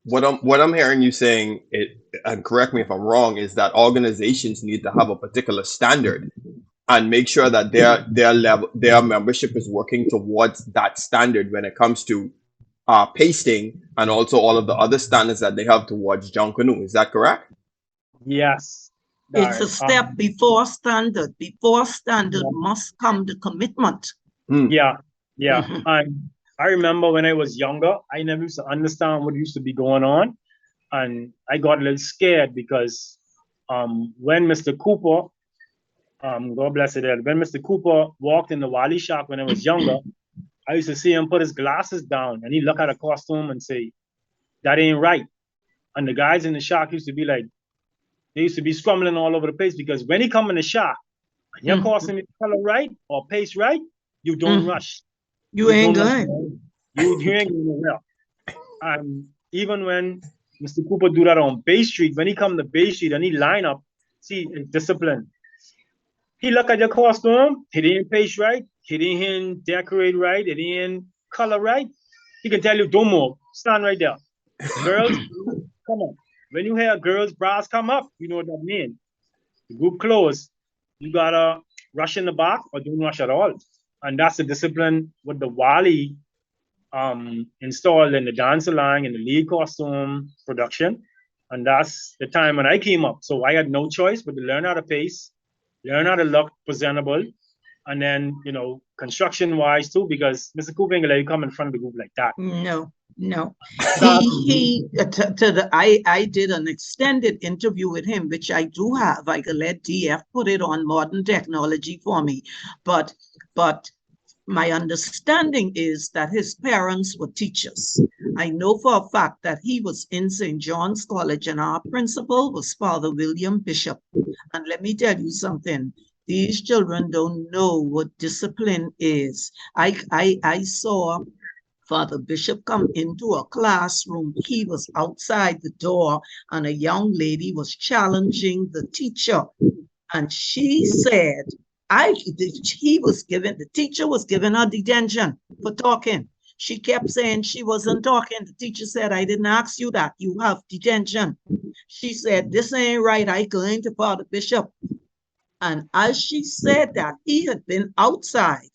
What I'm hearing you saying, and correct me if I'm wrong, is that organizations need to have a particular standard and make sure that their membership is working towards that standard when it comes to pasting and also all of the other standards that they have towards Junkanoo. Is that correct? Yes. It's a step before standard. Before standard must come the commitment. Yeah. And I remember when I was younger, I never used to understand what used to be going on. And I got a little scared because when Mr. Cooper, God bless it, when Mr. Cooper walked in the Wally shop when I was younger, I used to see him put his glasses down and he look at a costume and say, that ain't right. And the guys in the shop used to be like, they used to be scrambling all over the place, because when he come in the shop, and your costume is color right or paste right, you don't rush. You ain't going. You ain't going nowhere. And even when Mr. Cooper do that on Bay Street, when he come to Bay Street and he line up, see, it's discipline. He look at your costume, he didn't paste right, he didn't decorate right, he didn't color right. He can tell you, don't move, stand right there. Girls, come on. When you hear girls' bras come up, you know what that means. The group close, you gotta rush in the back or don't rush at all. And that's the discipline with the Wally installed in the dancer line in the lead costume production. And that's the time when I came up. So I had no choice but to learn how to pace, learn how to look presentable, and then, construction wise too, because Mr. Cooper ain't gonna let you come in front of the group like that. No. I did an extended interview with him, which I do have. I could let DF put it on Modern Technology for me. But my understanding is that his parents were teachers. I know for a fact that he was in St. John's College and our principal was Father William Bishop. And let me tell you something. These children don't know what discipline is. I saw Father Bishop come into a classroom. He was outside the door and a young lady was challenging the teacher. And she said, the teacher was giving her detention for talking. She kept saying she wasn't talking. The teacher said, I didn't ask you that. You have detention. She said, this ain't right. I going to Father Bishop. And as she said that, he had been outside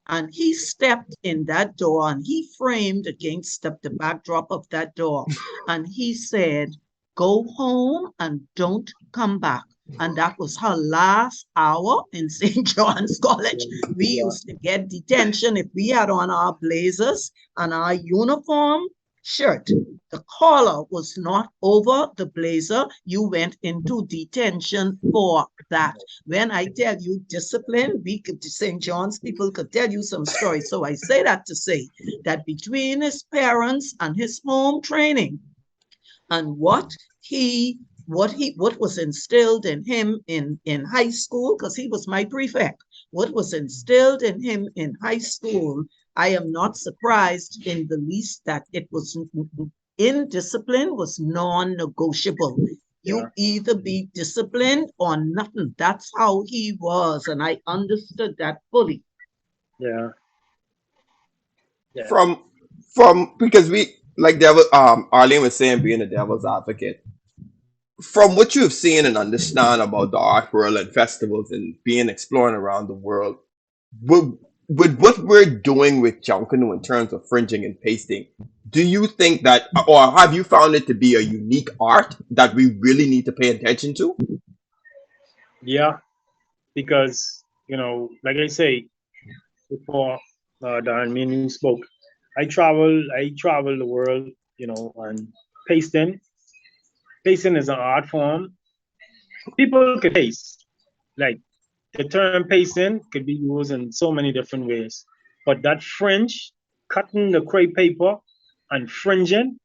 and he stepped in that door and he framed against the backdrop of that door. And he said, go home and don't come back. And that was her last hour in St. John's College. We used to get detention if we had on our blazers and our uniform shirt. The collar was not over the blazer. You went into detention for that. When I tell you discipline, St. John's people could tell you some stories. So I say that to say that between his parents and his home training and what was instilled in him in high school, because he was my prefect, what was instilled in him in high school I am not surprised in the least that it was in discipline was non-negotiable. You either be disciplined or nothing. That's how he was, and I understood that fully. Yeah. From because we like devil Arlene was saying being a devil's advocate. From what you have seen and understand about the art world and festivals and being exploring around the world, with, with what we're doing with Junkanoo in terms of fringing and pasting, do you think that, or have you found it to be a unique art that we really need to pay attention to? Yeah, because like I say before, Darren, me and you spoke. I travel the world, and pasting. Pasting is an art form. People could paste. Like the term pasting could be used in so many different ways. But that fringe, cutting the crepe paper and fringing,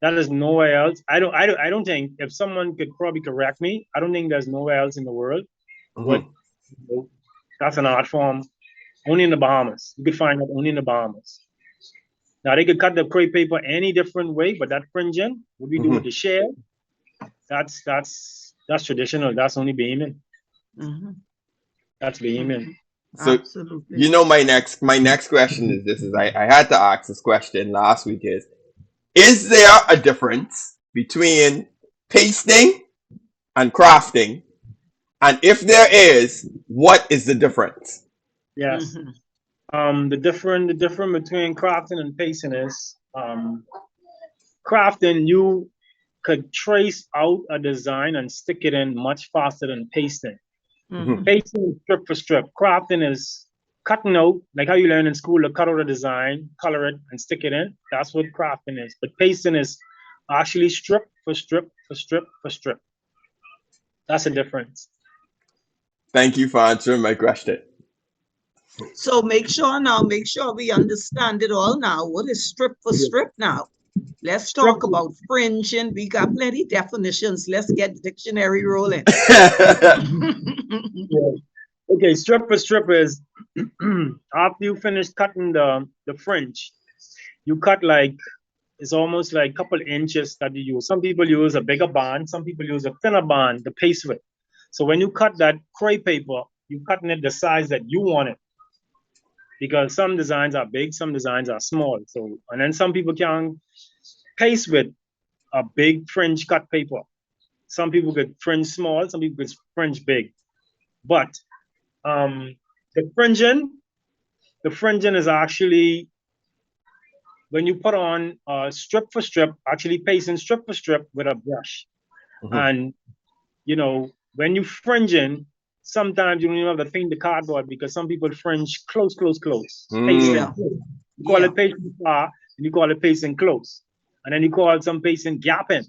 that is nowhere else. I don't think, if someone could probably correct me, I don't think there's nowhere else in the world. What that's an art form only in the Bahamas. You could find that only in the Bahamas. Now they could cut the crepe paper any different way, but that fringing, what we do with the share, that's traditional. That's only Bahamian. That's Bahamian. So absolutely. my next question is this: is I had to ask this question last week: is there a difference between pasting and crafting? And if there is, what is the difference? Yes. The difference between crafting and pasting is crafting, you could trace out a design and stick it in much faster than pasting. Pasting is strip for strip. Crafting is cutting out, like how you learn in school to cut out a design, color it, and stick it in. That's what crafting is. But pasting is actually strip for strip for strip for strip. That's the difference. Thank you for answering my question. So make sure we understand it all now. What is strip for strip now? Let's talk about fringing. We got plenty definitions. Let's get the dictionary rolling. Okay, strip for strip is after you finish cutting the fringe, you cut it's almost like a couple inches that you use. Some people use a bigger band, some people use a thinner band to paste with. So when you cut that crepe paper, you're cutting it the size that you want it. Because some designs are big, some designs are small. So, and then some people can paste with a big fringe cut paper. Some people could fringe small, some people could fringe big. But the fringing is actually when you put on strip for strip, actually pasting strip for strip with a brush. And when you fringing, sometimes you don't even have to paint the cardboard because some people fringe close. Pasting. You call it pasting far, and you call it pasting close. And then you call some pasting gapping.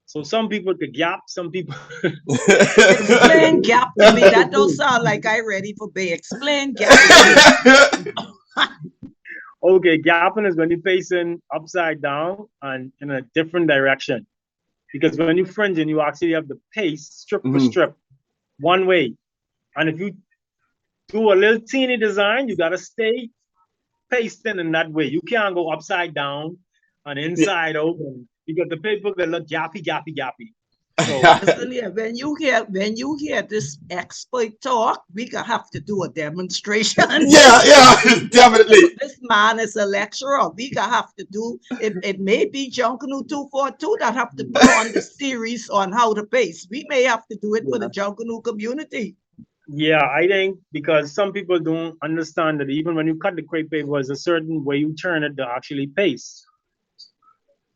So some people could gap, some people. Explain gap to me. That don't sound like I ready for bay. Explain gap. Okay, gapping is when you're facing upside down and in a different direction. Because when you fringing, you actually have the paste strip for strip one way. And if you do a little teeny design, you gotta stay pasting in that way. You can't go upside down and inside open because the paper will look gappy. So when you hear this expert talk, we gonna have to do a demonstration. Yeah, definitely. This man is a lecturer. We gonna have to do it. It may be Junkanoo 242 that have to put on the series on how to paste. We may have to do it for the Junkanoo community. Yeah, I think because some people don't understand that even when you cut the crepe paper, there's a certain way you turn it to actually paste.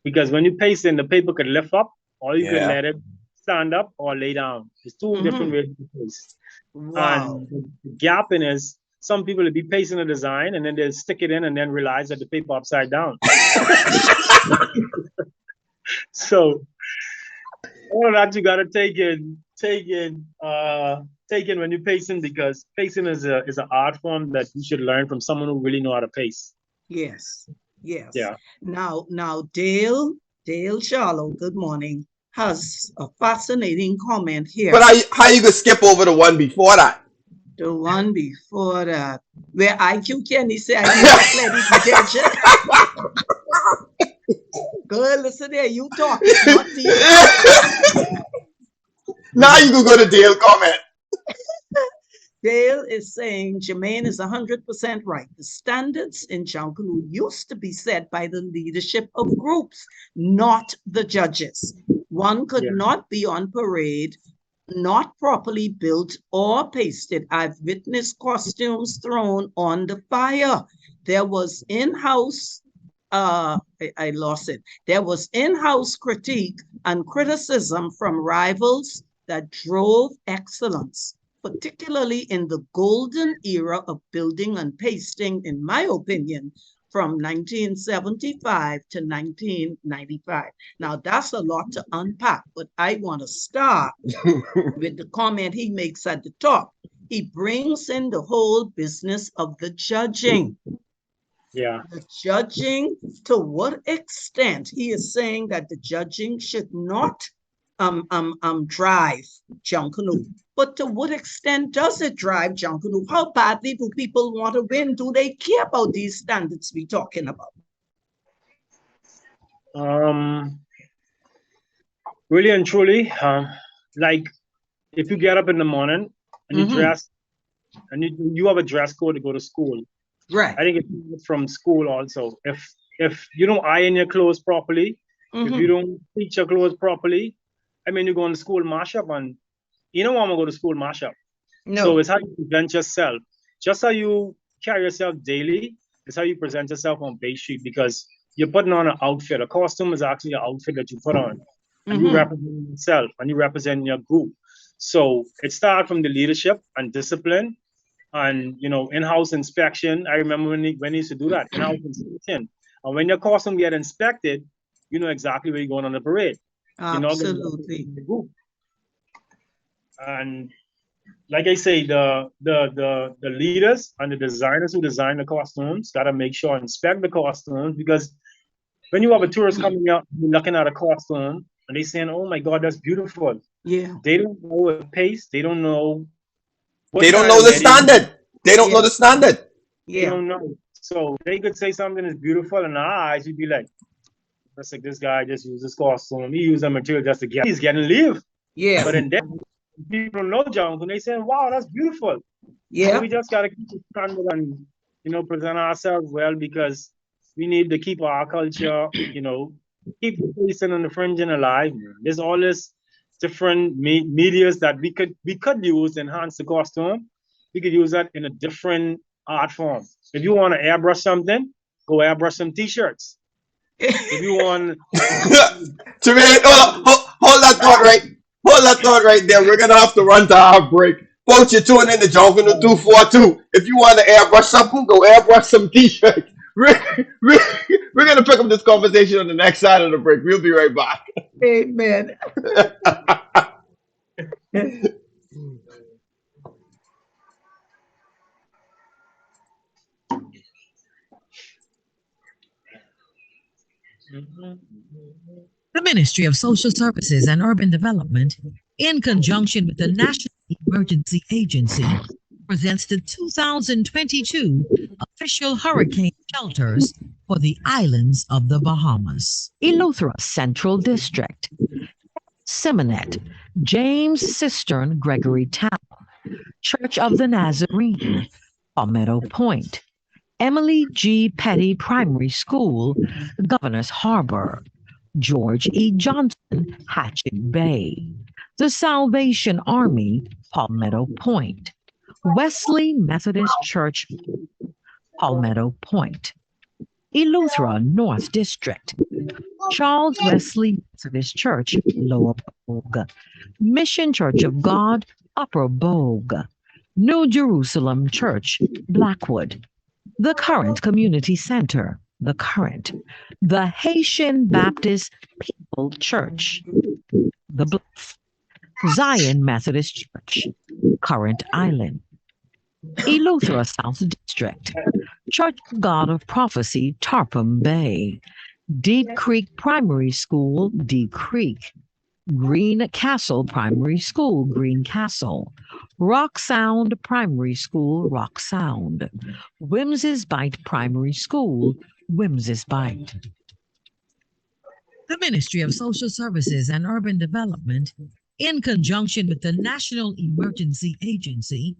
Because when you paste in, the paper could lift up, or you could let it stand up or lay down. There's two different ways to paste. Wow. And the gapping is some people will be pasting a design and then they'll stick it in and then realize that the paper upside down. So all of that you gotta take in when you're pasting, because pasting is an art form that you should learn from someone who really know how to paste. Yes. Yeah. Now Dale Charlo, good morning, has a fascinating comment here. But how you gonna skip over the one before that? The one before that, where IQ Kenny say I not let it Girl, listen there, you talking, not me. Now you can go to Dale comment. Dale is saying Jermaine is 100% right. The standards in Junkanoo used to be set by the leadership of groups, not the judges. One could not be on parade, not properly built or pasted. I've witnessed costumes thrown on the fire. There was in-house, I lost it. There was in-house critique and criticism from rivals that drove excellence, particularly in the golden era of building and pasting, in my opinion, from 1975 to 1995. Now, that's a lot to unpack, but I want to start with the comment he makes at the top. He brings in the whole business of the judging. Yeah. The judging, to what extent he is saying that the judging should not drive Junkanoo. But to what extent does it drive Junkanoo? How badly do people want to win? Do they care about these standards we're talking about? Really and truly, like if you get up in the morning and you dress and you have a dress code to go to school. Right. I think it's from school also. If you don't iron your clothes properly, if you don't teach your clothes properly, I mean, you go to school mashup and you don't want to go to school mashup. No. So it's how you present yourself. Just how you carry yourself daily is how you present yourself on Bay Street, because you're putting on an outfit. A costume is actually an outfit that you put on. And you represent yourself and you represent your group. So it starts from the leadership and discipline and, you know, in-house inspection. I remember when he used to do that, in-house inspection. And when your costume get inspected, you know exactly where you're going on the parade. Absolutely. And like I say, the leaders and the designers who design the costumes got to make sure inspect the costumes, because when you have a tourist coming out looking at a costume and they saying, "Oh my God, that's beautiful." Yeah. They don't know the pace. They don't know. They don't know the standard. They don't know the standard. They don't know. So they could say something is beautiful in our eyes. You'd be like, "That's like this guy just used this costume. He used that material just to get. He's getting leave." Yeah. But then people don't know John, and they say, "Wow, that's beautiful." Yeah. So we just gotta keep it standard and, you know, present ourselves well, because we need to keep our culture, you know, keep the facing and the fringing alive. There's all this different medias that we could use to enhance the costume. We could use that in a different art form. If you want to airbrush something, go airbrush some t-shirts. If you want Jermaine, hold that thought right. Hold that thought right there. We're gonna have to run to our break. Folks, you're tuning in to Junkanoo 242. If you want to airbrush something, go airbrush some t-shirts. We're gonna pick up this conversation on the next side of the break. We'll be right back. Amen. The Ministry of Social Services and Urban Development, in conjunction with the National Emergency Agency, presents the 2022 official hurricane shelters for the islands of the Bahamas. Eleuthera Central District, Simonet, James Cistern Gregory Town, Church of the Nazarene, Palmetto Point, Emily G. Petty Primary School, Governor's Harbor, George E. Johnson, Hatchet Bay, the Salvation Army, Palmetto Point, Wesley Methodist Church, Palmetto Point, Eleuthera North District, Charles Wesley Methodist Church, Lower Bogue, Mission Church of God, Upper Bogue, New Jerusalem Church, Blackwood, the Current Community Center, the Current, the Haitian Baptist People Church, the Bluff, Zion Methodist Church, Current Island, Eleuthera South District, Church of God of Prophecy, Tarpon Bay, Deep Creek Primary School, Deep Creek, Green Castle Primary School, Green Castle. Rock Sound Primary School, Rock Sound. Whimsy's Bite Primary School, Whimsy's Bite. The Ministry of Social Services and Urban Development, in conjunction with the National Emergency Agency,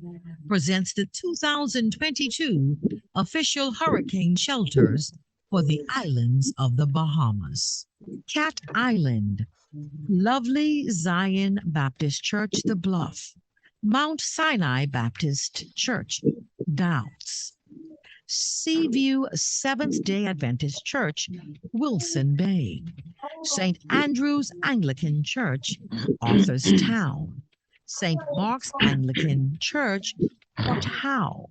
presents the 2022 official hurricane shelters for the islands of the Bahamas. Cat Island, Lovely Zion Baptist Church, The Bluff, Mount Sinai Baptist Church, Doubts, Seaview Seventh-day Adventist Church, Wilson Bay, St. Andrew's Anglican Church, Arthur's Town, St. Mark's Anglican Church, Port Howe,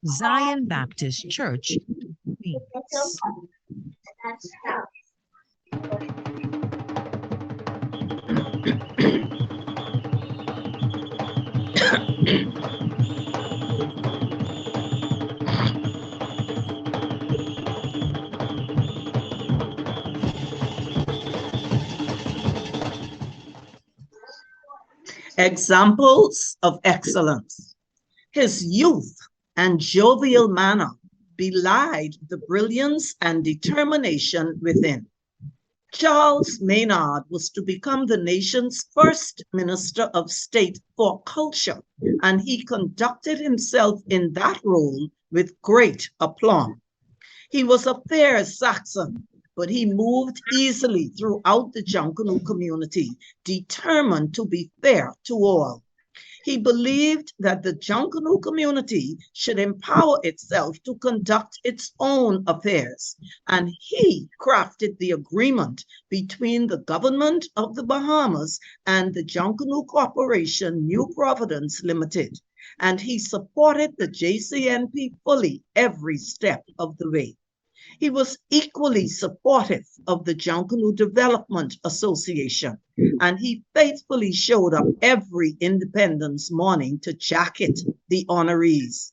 Zion Baptist Church, Queens. Examples of excellence. His youth and jovial manner belied the brilliance and determination within. Charles Maynard was to become the nation's first Minister of State for Culture, and he conducted himself in that role with great aplomb. He was a fair Saxon, but he moved easily throughout the Junkanoo community, determined to be fair to all. He believed that the Junkanoo community should empower itself to conduct its own affairs, and he crafted the agreement between the government of the Bahamas and the Junkanoo Corporation, New Providence Limited, and he supported the JCNP fully every step of the way. He was equally supportive of the Junkanoo Development Association, and he faithfully showed up every Independence morning to jacket the honorees.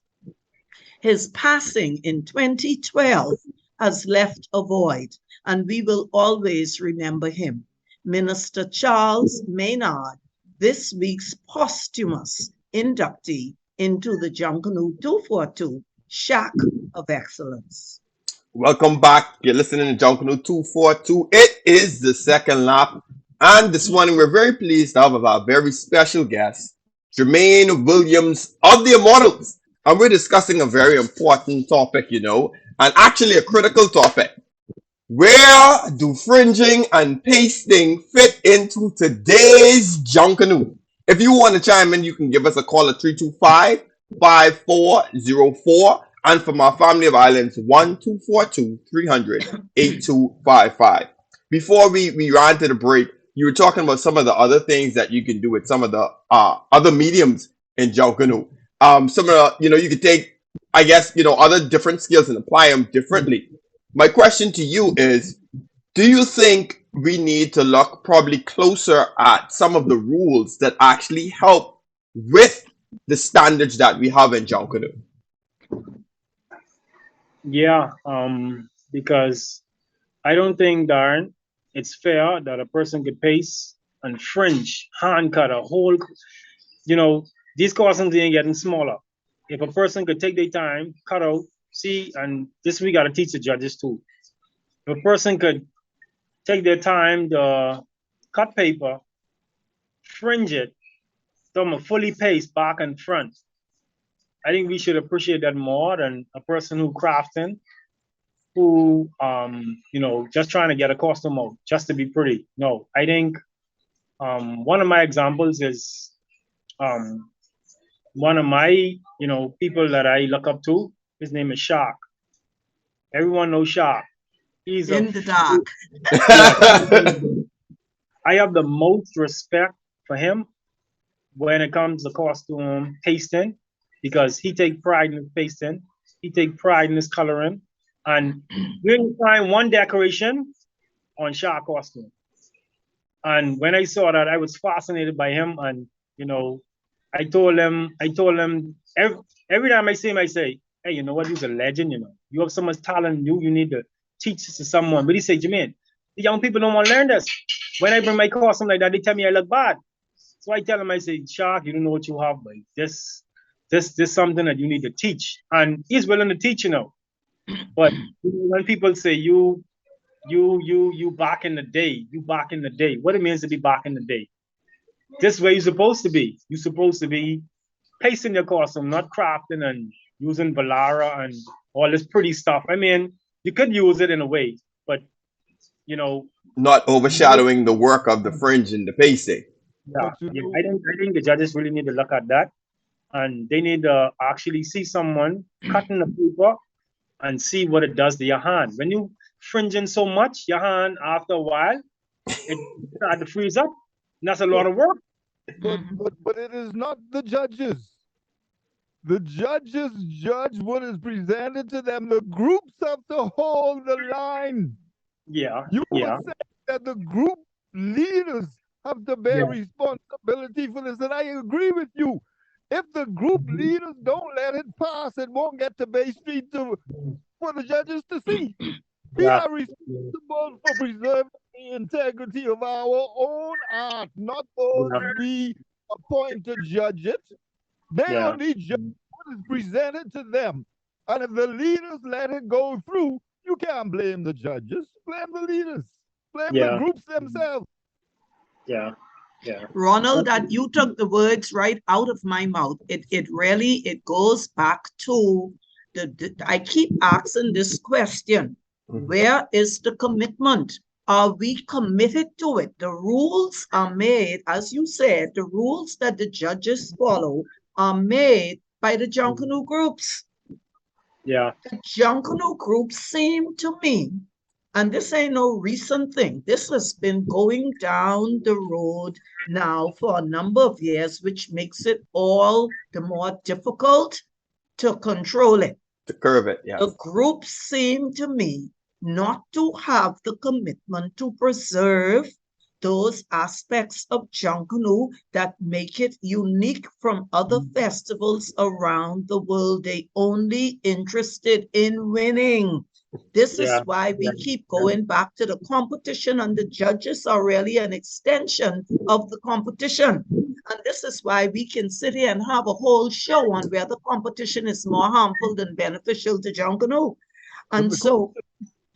His passing in 2012 has left a void, and we will always remember him. Minister Charles Maynard, this week's posthumous inductee into the Junkanoo 242 Shack of Excellence. Welcome back. You're listening to Junkanoo 242. It is the second lap. And this morning, we're very pleased to have our very special guest, Jermaine Williams of the Immortals. And we're discussing a very important topic, and actually a critical topic. Where do fringing and pasting fit into today's Junkanoo? If you want to chime in, you can give us a call at 325-5404. And from our family of islands, 1-242-300-8255. Before we ran to the break, you were talking about some of the other things that you can do with some of the other mediums in Junkanoo. Some of the, you could take, I guess, other different skills and apply them differently. My question to you is, do you think we need to look probably closer at some of the rules that actually help with the standards that we have in Junkanoo? Yeah, because I don't think, Darren, it's fair that a person could paste and fringe, hand cut a whole, these costumes ain't getting smaller. If a person could take their time, cut out, see, and this we got to teach the judges too. If a person could take their time to cut paper, fringe it, throw a fully paste back and front, I think we should appreciate that more than a person who crafting, who just trying to get a costume out just to be pretty. No, I think one of my examples is one of my people that I look up to. His name is Shark. Everyone knows Shark. He's in the dark. I have the most respect for him when it comes to costume pasting, because he take pride in his pasting, he take pride in his coloring, and we didn't find one decoration on Shark costume. And when I saw that, I was fascinated by him, and I told him every time I see him, I say, hey, you know what? He's a legend. You have so much talent. You need to teach this to someone. But he said, Jermaine, The young people don't want to learn this. When I bring my costume like that, they tell me I look bad. So I tell them, I say, Shark, you don't know what you have, but this something that you need to teach. And he's willing to teach, you know. But when people say you back in the day, what it means to be back in the day. This is where you're supposed to be. You're supposed to be pasting your costume, not crafting and using Valara and all this pretty stuff. I mean, you could use it in a way, but you know, not overshadowing the work of the fringe and the pasting. yeah, I think the judges really need to look at that, and they need to actually see someone cutting the paper and see what it does to your hand. When you fringing so much, your hand after a while, it starts to freeze up. And that's a lot of work. But it is not the judges. The judges judge what is presented to them. The groups have to hold the line. Yeah. You were saying that the group leaders have to bear responsibility for this, and I agree with you. If the group leaders don't let it pass, it won't get to Bay Street for the judges to see. We are responsible for preserving the integrity of our own art, not those we appoint to judge it. They only judge what is presented to them. And if the leaders let it go through, you can't blame the judges. Blame the leaders. Blame the groups themselves. Yeah. Ronald, that you took the words right out of my mouth. It really goes back to I keep asking this question. Where is the commitment? Are we committed to it? The rules are made, as you said, the rules that the judges follow are made by the Junkanoo groups. Yeah. The Junkanoo groups seem to me, and this ain't no recent thing, this has been going down the road now for a number of years, which makes it all the more difficult to control it. To curb it, yeah. The groups seem to me not to have the commitment to preserve those aspects of Junkanoo that make it unique from other festivals around the world. They only interested in winning. This is why we keep going back to the competition, and the judges are really an extension of the competition. And this is why we can sit here and have a whole show on where the competition is more harmful than beneficial to Junkanoo.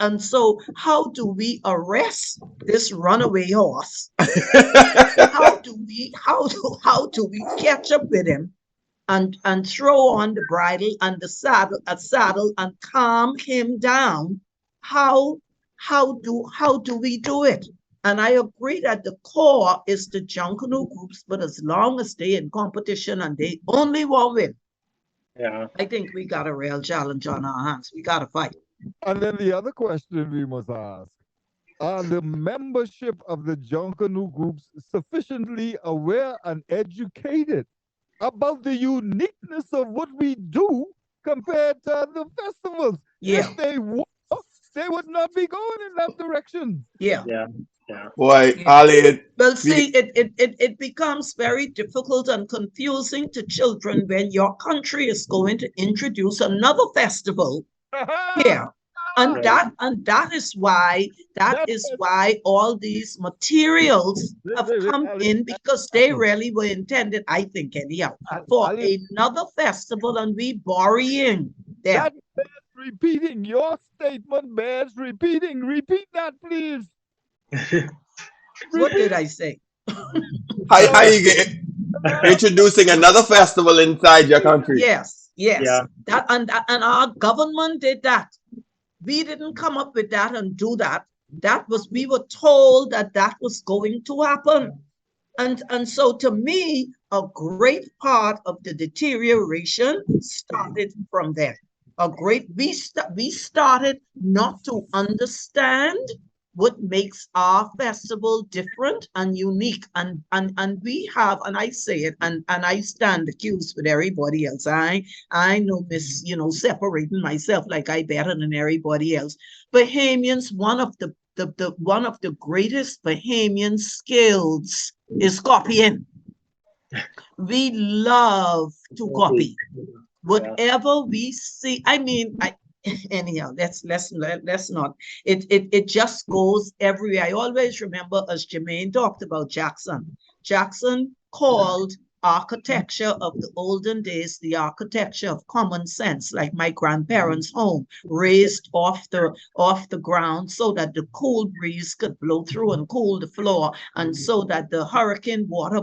And so how do we arrest this runaway horse? How do we catch up with him and throw on the bridle and the saddle and calm him down? How do we do it? And I agree that the core is the Junkanoo groups, but as long as they in competition and they only want win, I think we got a real challenge on our hands. We got to fight. And then the other question we must ask, are the membership of the Junkanoo groups sufficiently aware and educated about the uniqueness of what we do compared to the festivals? If they were, they would not be going in that direction. Boy, Ali. Well, see, it becomes very difficult and confusing to children when your country is going to introduce another festival here. And that is why all these materials have come in, because they really were intended, I think anyhow, for another festival, and we borrowing them. That bears repeating. Your statement bears repeating. Repeat that, please. What did I say? How you get introducing another festival inside your country? Yes. That and our government did that. We didn't come up with that and do that. We were told that was going to happen. And so to me, a great part of the deterioration started from there. We started not to understand what makes our festival different and unique. And we have, and I say it, and I stand accused with everybody else. I know this, separating myself like I better than everybody else. Bahamians, one of the greatest Bahamian skills is copying. We love to copy. Whatever we see, I mean, anyhow, let's not. It just goes everywhere. I always remember, as Jermaine talked about Jackson. Jackson called architecture of the olden days the architecture of common sense, like my grandparents' home, raised off the ground so that the cool breeze could blow through and cool the floor, and so that the hurricane water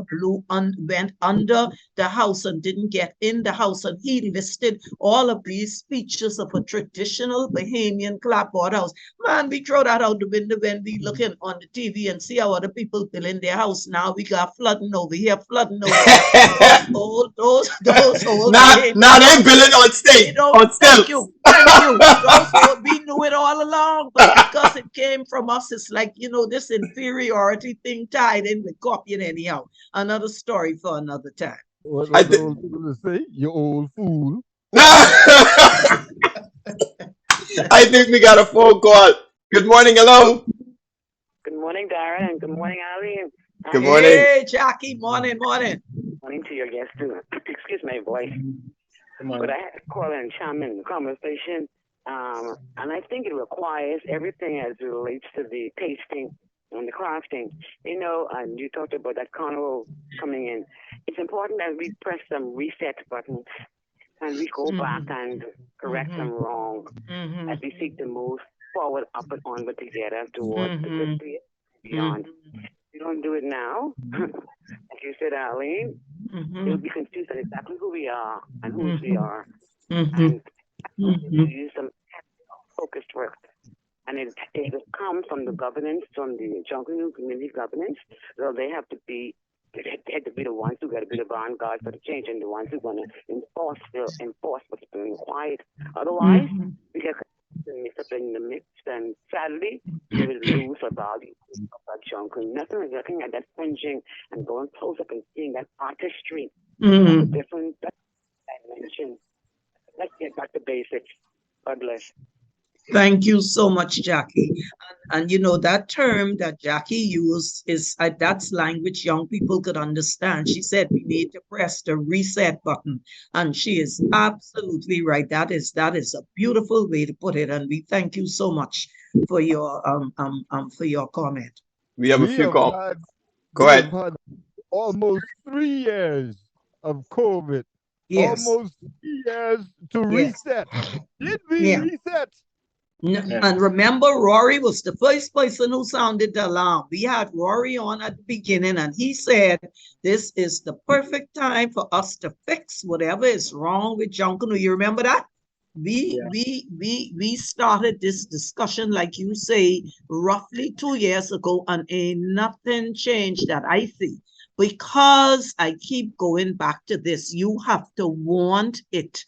went under the house and didn't get in the house. And he listed all of these features of a traditional Bahamian clapboard house. Man, we throw that out the window when we looking on the TV and see how other people building their house. Now we got flooding over here, flooding over there. Those old Now they building on state, on thank stilts. you, thank you. Those old, we knew it all along, but because it came from us, it's like, this inferiority thing tied in with copying anyhow. Another story for another time. What I the think. old people say? You old fool. I think we got a phone call. Good morning, hello. Good morning, Darren, and good morning, Ali. Good morning. Hey, Jackie, morning. Morning to your guest, too. Excuse my voice. But I had to call and chime in the conversation. And I think it requires everything as it relates to the tasting and the crafting. And you talked about that carnival coming in. It's important that we press some reset buttons and we go back and correct them wrong as we seek to move forward, up and onward together towards the good place beyond. We don't do it now, as you said, Arlene, it'll be confused on exactly who we are and whose we are. And we use some focused work. And it comes from the governance, from the Junkanoo community governance. So they have to be the ones who got to be the vanguard for the change, and the ones who are going to enforce what's being required. Otherwise, we get mixed up in the mix, and sadly, we will lose our value of that Junkanoo. Nothing like looking at that fringing and going close up and seeing that artistry. That's a different dimension. Let's get back to basics. God bless. Thank you so much, Jackie. And that term that Jackie used is that's language young people could understand. She said we need to press the reset button, and she is absolutely right. That is a beautiful way to put it, and we thank you so much for your comment. We have a few calls. Go We ahead. have had almost 3 years of COVID. Yes. Almost 3 years to reset. Did we reset? And remember, Rory was the first person who sounded the alarm. We had Rory on at the beginning, and he said, this is the perfect time for us to fix whatever is wrong with Junkanoo. You remember that? We started this discussion, like you say, roughly 2 years ago, and ain't nothing changed that I see. Because I keep going back to this, you have to want it.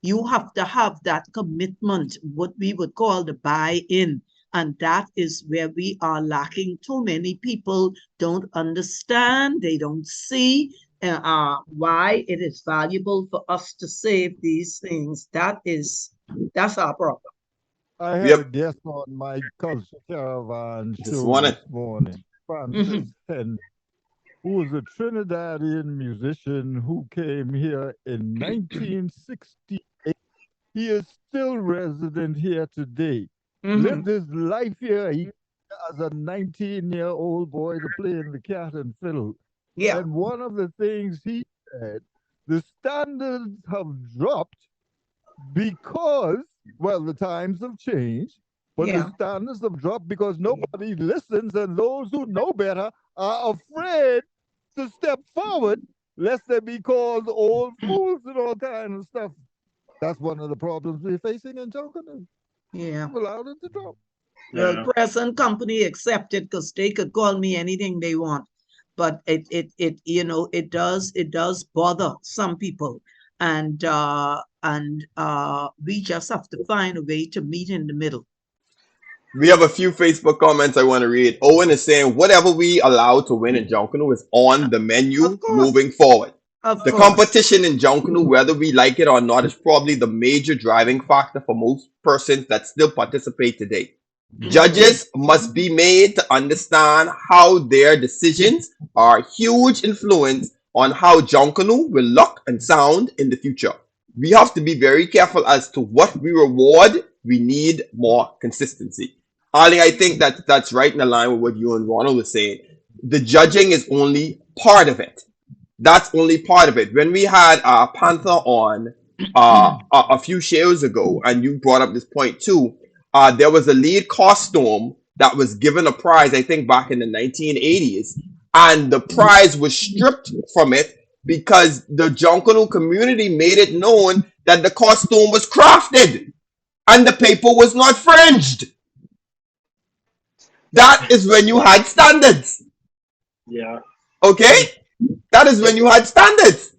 You have to have that commitment, what we would call the buy-in. And that is where we are lacking. Too many people don't understand. They don't see why it is valuable for us to save these things. That's our problem. I had a guest on my Culture Caravan show this morning, Francis Henry, who was a Trinidadian musician who came here in 1968. He is still resident here today. Lived his life here as a 19-year-old boy to play in the cat and fiddle. Yeah. And one of the things he said, the standards have dropped because, well, the times have changed, but the standards have dropped because nobody listens, and those who know better are afraid to step forward lest they be called old fools and all kinds of stuff. That's one of the problems we're facing in Junkanoo. Yeah. Allowed it to drop. Well, present company accepted because they could call me anything they want. But it does bother some people. And we just have to find a way to meet in the middle. We have a few Facebook comments I want to read. Owen is saying, whatever we allow to win in Junkanoo is on the menu moving forward. The competition in Junkanoo, whether we like it or not, is probably the major driving factor for most persons that still participate today. Judges must be made to understand how their decisions are a huge influence on how Junkanoo will look and sound in the future. we have to be very careful as to what we reward. We need more consistency. Ali, I think that that's right in the line with what you and Ronald were saying. The judging is only part of it. That's only part of it. When we had Panther on a few shows ago, and you brought up this point too, there was a lead costume that was given a prize, I think back in the 1980s, and the prize was stripped from it because the Junkanoo community made it known that the costume was crafted and the paper was not fringed. That is when you had standards. Yeah. Okay? That is when you had standards.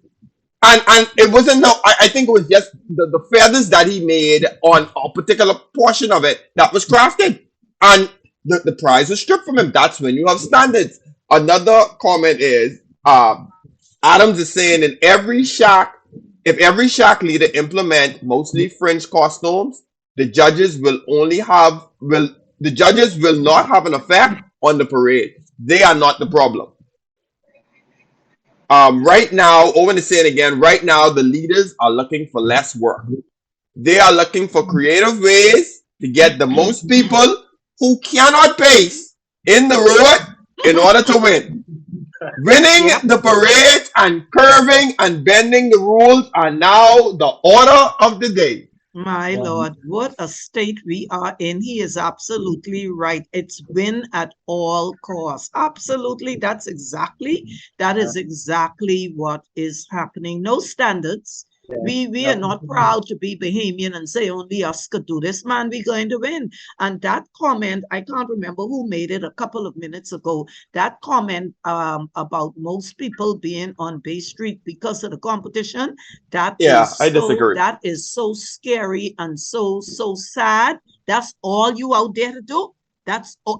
And it wasn't no, I think it was just the feathers that he made on a particular portion of it that was crafted. And the prize was stripped from him. That's when you have standards. Another comment is Adams is saying in every shack, if every shack leader implement mostly fringe costumes, the judges will not have an effect on the parade. They are not the problem. Right now, Owen is saying again, right now the leaders are looking for less work. They are looking for creative ways to get the most people who cannot pace in the road in order to win. Winning the parade and curving and bending the rules are now the order of the day. My Lord, what a state we are in. He is absolutely right. It's win at all costs. Absolutely. That is exactly what is happening. No standards. We are not proud to be Bahamian and say only us could do this, man. We're going to win. And that comment, I can't remember who made it a couple of minutes ago. That comment about most people being on Bay Street because of the competition, I disagree. That is so scary and so sad. That's all you out there to do.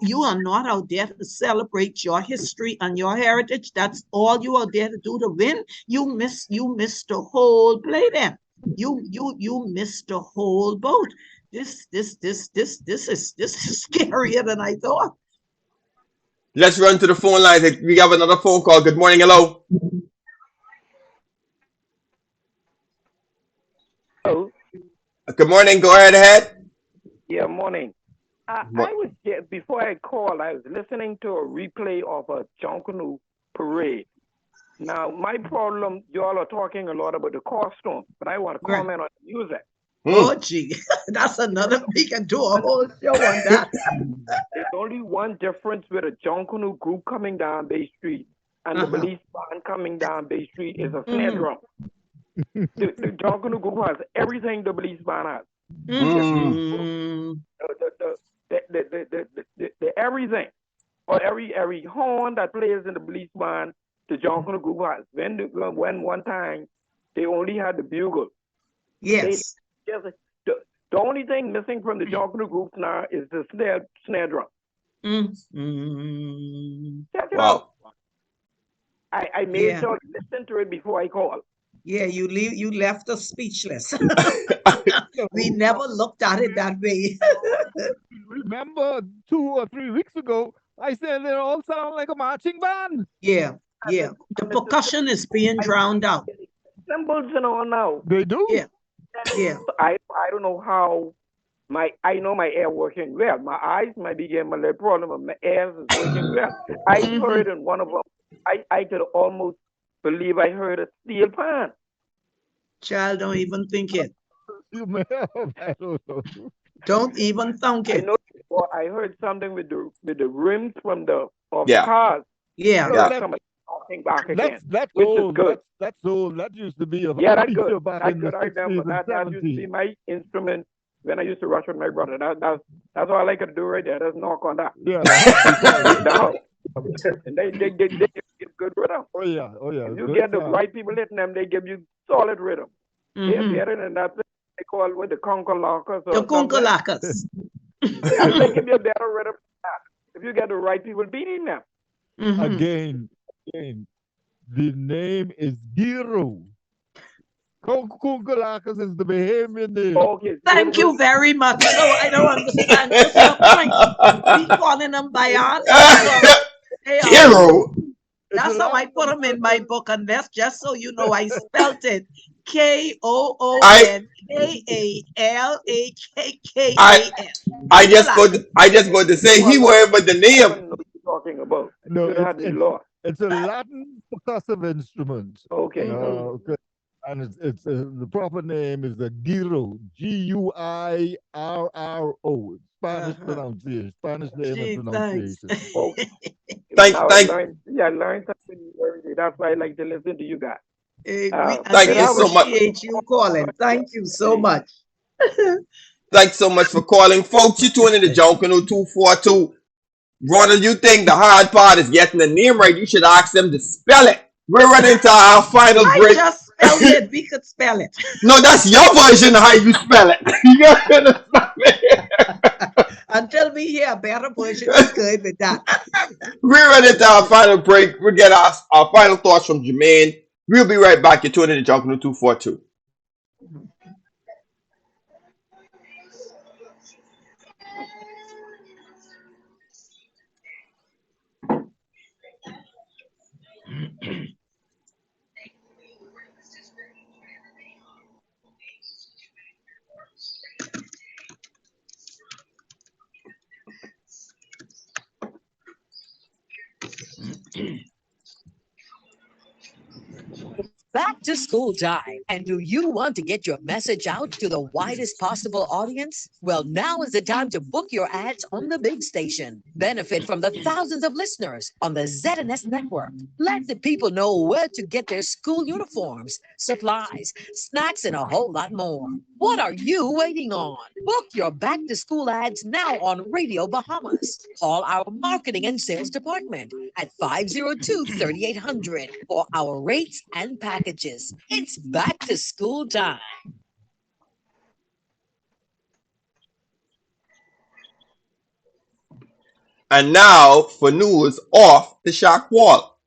You are not out there to celebrate your history and your heritage. That's all you are there to do to win. You missed the whole play then. You missed the whole boat. This is scarier than I thought. Let's run to the phone lines. We have another phone call. Good morning. Hello. Hello. Good morning. Go ahead. Yeah, morning. I was before I called, I was listening to a replay of a Junkanoo parade. Now, my problem, you all are talking a lot about the costume, but I want to comment on the music. Oh, gee, that's another. We can do a whole show on that. There's only one difference with a Junkanoo group coming down Bay Street and the police band coming down Bay Street is a snare drum. The Junkanoo group has everything the police band has. The everything, or every horn that plays in the police band, the Junkanoo group has. When one time they only had the bugle. Yes. The only thing missing from the Junkanoo group now is the snare drum. Check it out. I made sure to listen to it before I called. Yeah, you left us speechless. We never looked at it that way. Remember 2 or 3 weeks ago, I said they all sound like a marching band. Yeah. The percussion is being drowned out. Cymbals and all now. They do? Yeah. I don't know how I know my ear working well. My eyes might be getting a little problem, but my ears is working well. I heard in one of them, I could almost believe I heard a steel pan. Child, don't even think it. You may have, I don't know. Don't even think it. I know before I heard something with the rims from the cars. Yeah. Somebody talking back again. That's which old. is good. That's old. That used to be a that's good. back That's in good. the I remember 60s that and used to be 70s. my instrument when I used to rush with my brother. That's all I could do right there. Just knock on that. Yeah. And they get good rhythm. Oh yeah. If you get the right people hitting them, they give you solid rhythm. They're better than that thing they call with the conkalacas. The conkalacas. They give you a better rhythm than that. If you get the right people beating them. Again, the name is Giro. Conkalacas is the Bahamian name. Okay. Thank you very much. So I don't understand. What's your point? We calling them by art. Giro. That's how I put them in my book, and that's just so you know I spelt it K-O-O-N-K-A-L-H-K-K-A-S. I just going to say he went with the I name. don't know what you're talking about. No, You had the law. it's a Latin percussive instrument. Okay. Okay. And the proper name is the Guiro, Guirro. Spanish pronunciation, Spanish name and Gee, thanks. pronunciation. Okay. Thank, Now I thank, learned. Yeah, I learned something every day. That's why I like to listen to you guys. We thank you have a so much. appreciate you calling. Thank you so much. Thanks so much for calling, folks. You tuning in to Junkanoo 242. Ronald, you think the hard part is getting the name right? You should ask them to spell it. We're running into our final I break. just spelled it. We could spell it. No, that's your version of how you spell it. You gotta understand me. Until we hear a better version, we're good with that. We're running into our final break. We'll get our final thoughts from Jermaine. We'll be right back. You're tuning in to Junkanoo 242. Back to school time. And do you want to get your message out to the widest possible audience? Well, now is the time to book your ads on the big station. Benefit from the thousands of listeners on the ZNS network. Let the people know where to get their school uniforms, supplies, snacks, and a whole lot more. What are you waiting on? Book your back to school ads now on Radio Bahamas. Call our marketing and sales department at 502-3800 for our rates and packages. It's back to school time. And now for news off the shock wall.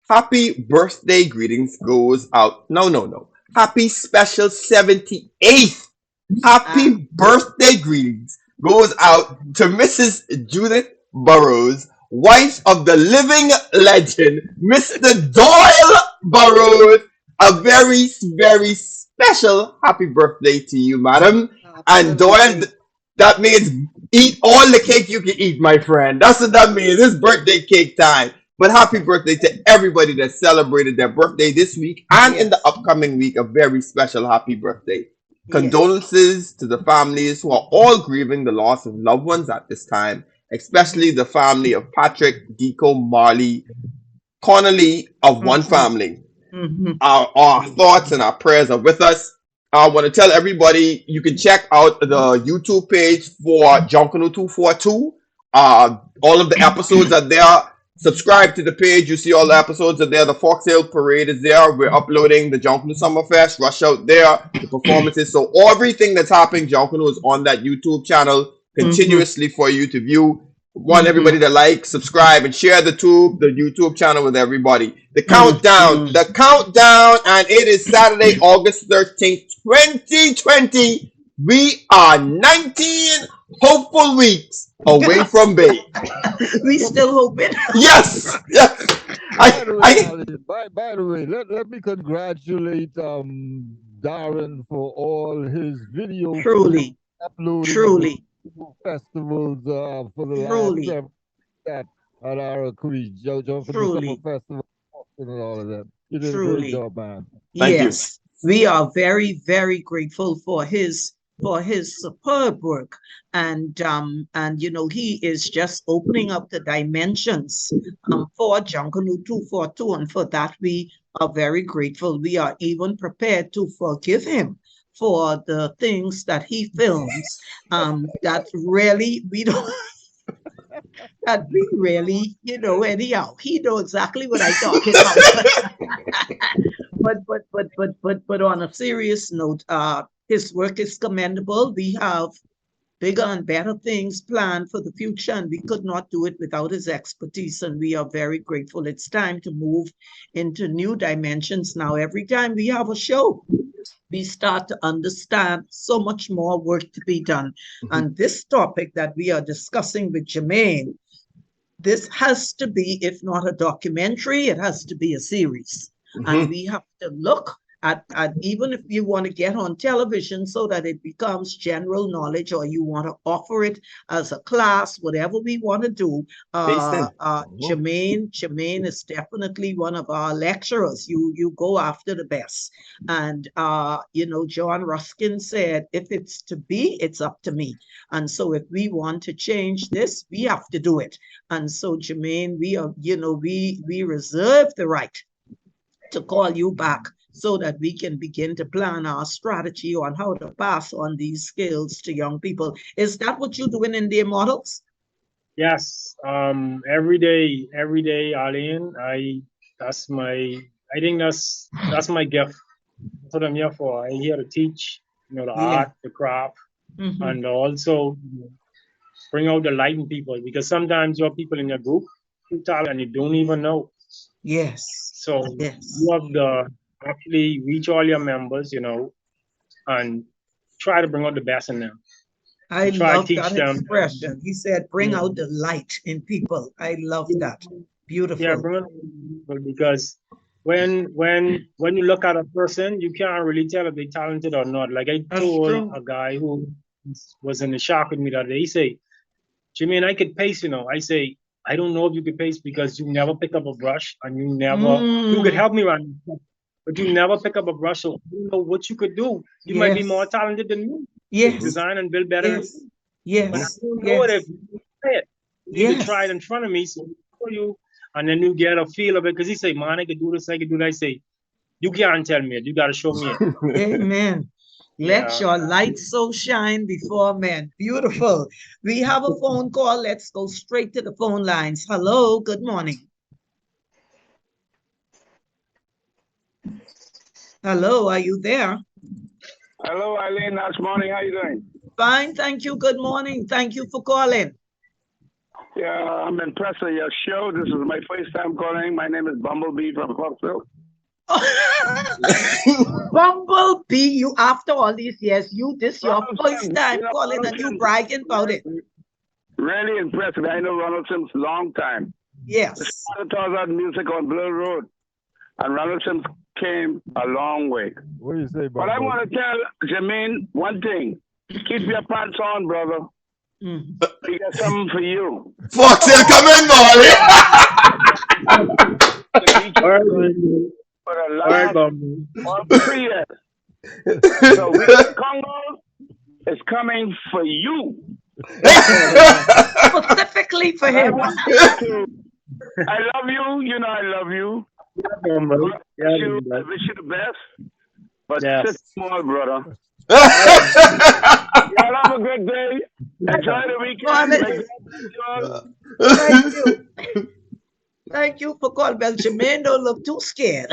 Happy birthday greetings goes out. No. Happy special 78th. Happy birthday greetings goes out to Mrs. Judith Burrows, wife of the living legend, Mr. Doyle Burrows. A very, very special happy birthday to you, madam. And Doyle, that means eat all the cake you can eat, my friend. That's what that means. It's birthday cake time. But happy birthday to everybody that celebrated their birthday this week and in the upcoming week. A very special happy birthday. Condolences to the families who are all grieving the loss of loved ones at this time, especially the family of Patrick, Deco, Marley, Connolly of one family. Our thoughts and our prayers are with us. I want to tell everybody you can check out the YouTube page for Junkanoo 242. All of the episodes are there. Subscribe to the page. You see all the episodes are there. The Foxtail Parade is there. We're uploading the Junkanoo Summerfest. Rush out there. The performances. So everything that's happening, Junkanoo is on that YouTube channel continuously for you to view. Want everybody to like, subscribe, and share the YouTube channel with everybody. The countdown, and it is Saturday, August 13th, 2020. We are 19 hopeful weeks away from Bay. We still hoping. Yes. By the way, let me congratulate Darren for all his videos. Truly. Festivals for the last that at our Creed, Joe for the Summer Festival and all of that. You did a great job, man. Thank you. We are very, very grateful for his superb work, and you know, he is just opening up the dimensions for Junkanoo 242, and for that we are very grateful. We are even prepared to forgive him for the things that he films that really we don't that we really, you know, anyhow, he knows exactly what I'm talking about. but on a serious note, his work is commendable. We have bigger and better things planned for the future, and we could not do it without his expertise, and we are very grateful. It's time to move into new dimensions now. Every time we have a show, we start to understand so much more work to be done. And this topic that we are discussing with Jermaine, this has to be, if not a documentary, it has to be a series. And we have to look And even if you want to get on television so that it becomes general knowledge, or you want to offer it as a class, whatever we want to do, Jermaine is definitely one of our lecturers. You go after the best. And John Ruskin said, if it's to be, it's up to me. And so if we want to change this, we have to do it. And so, Jermaine, we reserve the right to call you back so that we can begin to plan our strategy on how to pass on these skills to young people. Is that what you're doing in the models? Yes. Every day, Arlene, I think that's my gift. That's what I'm here for. I'm here to teach, the art, the craft, and also bring out the light in people, because sometimes you have people in your group who talent and you don't even know. Yes. So you have to actually reach all your members, and try to bring out the best in them. I love that expression. He said, bring out the light in people. I love that. Beautiful. Yeah, bring out people, because when you look at a person, you can't really tell if they're talented or not. Like I told a guy who was in the shop with me that day, he say, Jermaine, I could paste, I say, I don't know if you could paste because you never pick up a brush and you could help me run, but you never pick up a brush. So I don't know what you could do. You might be more talented than me. Yes. Design and build better. Yes. But I don't know it if you try it. You need to try it in front of me so for you, and then you get a feel of it. Because he say, man, I could do this, I could do that. I say, you can't tell me it. You got to show me it. Amen. Let your light so shine before men. Beautiful. We have a phone call. Let's go straight to the phone lines. Hello, good morning. Hello, are you there? Hello, Eileen. Nice morning. How you doing? Fine, thank you. Good morning. Thank you for calling. Yeah, I'm impressed with your show. This is my first time calling. My name is Bumblebee from Foxville. Bumblebee, you after all these years, this your first time calling and you bragging about it. Really impressive. I know Ronald Sims a long time. Yes. He started out music on Blue Road, and Ronald Sims came a long way. What do you say, But I want to tell Jermaine one thing. Keep your pants on, brother. We got something for you. Foxville, come in, For the last 3 years. So Weekend Congo is coming for you. Specifically for him. I love you. You know I love you. I wish you the best. But sit small, brother. Y'all have a good day. Enjoy the weekend. Thank you. Thank you for calling. Jermaine don't look too scared.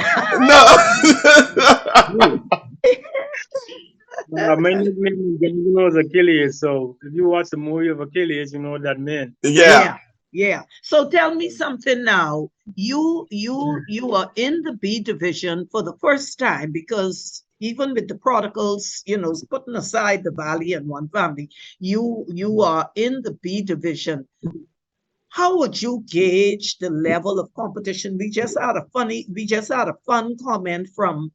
My nickname is Achilles. So if you watch the movie of Achilles, you know what that meant. Yeah. So tell me something now. You are in the B division for the first time, because even with the prodigals, putting aside the Valley and One Family, you are in the B division. How would you gauge the level of competition? We just had a fun comment from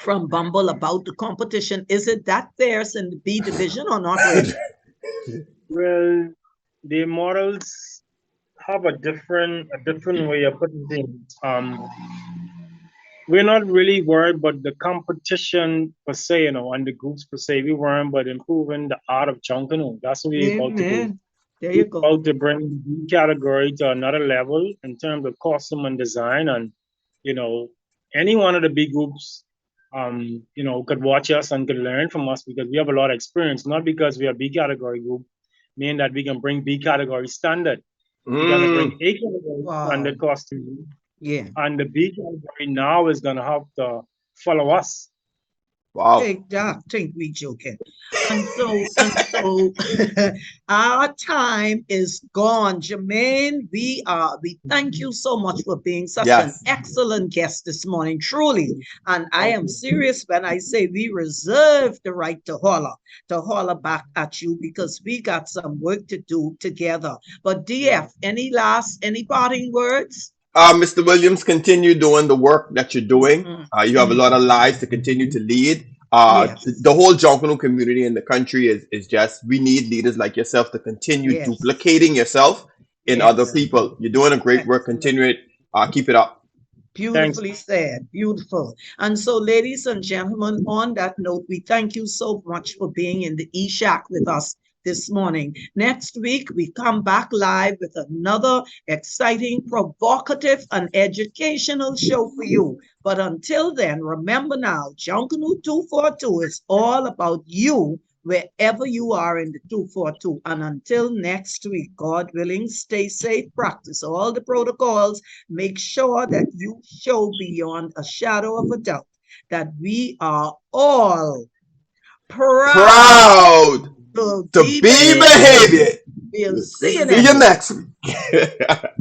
Bumble about the competition. Is it that fierce in the B division or not really? Well, the models have a different way of putting things. We're not really worried about the competition per se, and the groups per se. We worry about improving the art of Junkanoo. That's what we're about to do. There you go. About to bring the category to another level in terms of costume and design, and any one of the big groups, could watch us and could learn from us, because we have a lot of experience. Not because we are a B category group, meaning that we can bring B category standard. We're gonna bring A category standard costume. Yeah. And the B category now is gonna have to follow us. Wow. Hey, I think we joking. And so our time is gone. Jermaine, we thank you so much for being such an excellent guest this morning, truly. And I am serious when I say we reserve the right to holler back at you, because we got some work to do together. But DF, any parting words? Mr. Williams, continue doing the work that you're doing. You have a lot of lives to continue to lead. Yes. The whole Junkanoo community in the country is just, we need leaders like yourself to continue Yes. duplicating yourself in Yes. other people. You're doing a great work. Continue it. Keep it up. Beautifully said. Beautiful. And so, ladies and gentlemen, on that note, we thank you so much for being in the E-Shack with us this morning. Next week, we come back live with another exciting, provocative, and educational show for you. But until then, remember now, Junkanoo 242 is all about you wherever you are in the 242. And until next week, God willing, stay safe, practice all the protocols, make sure that you show beyond a shadow of a doubt that we are all proud to be behaving. We'll see you See you next week.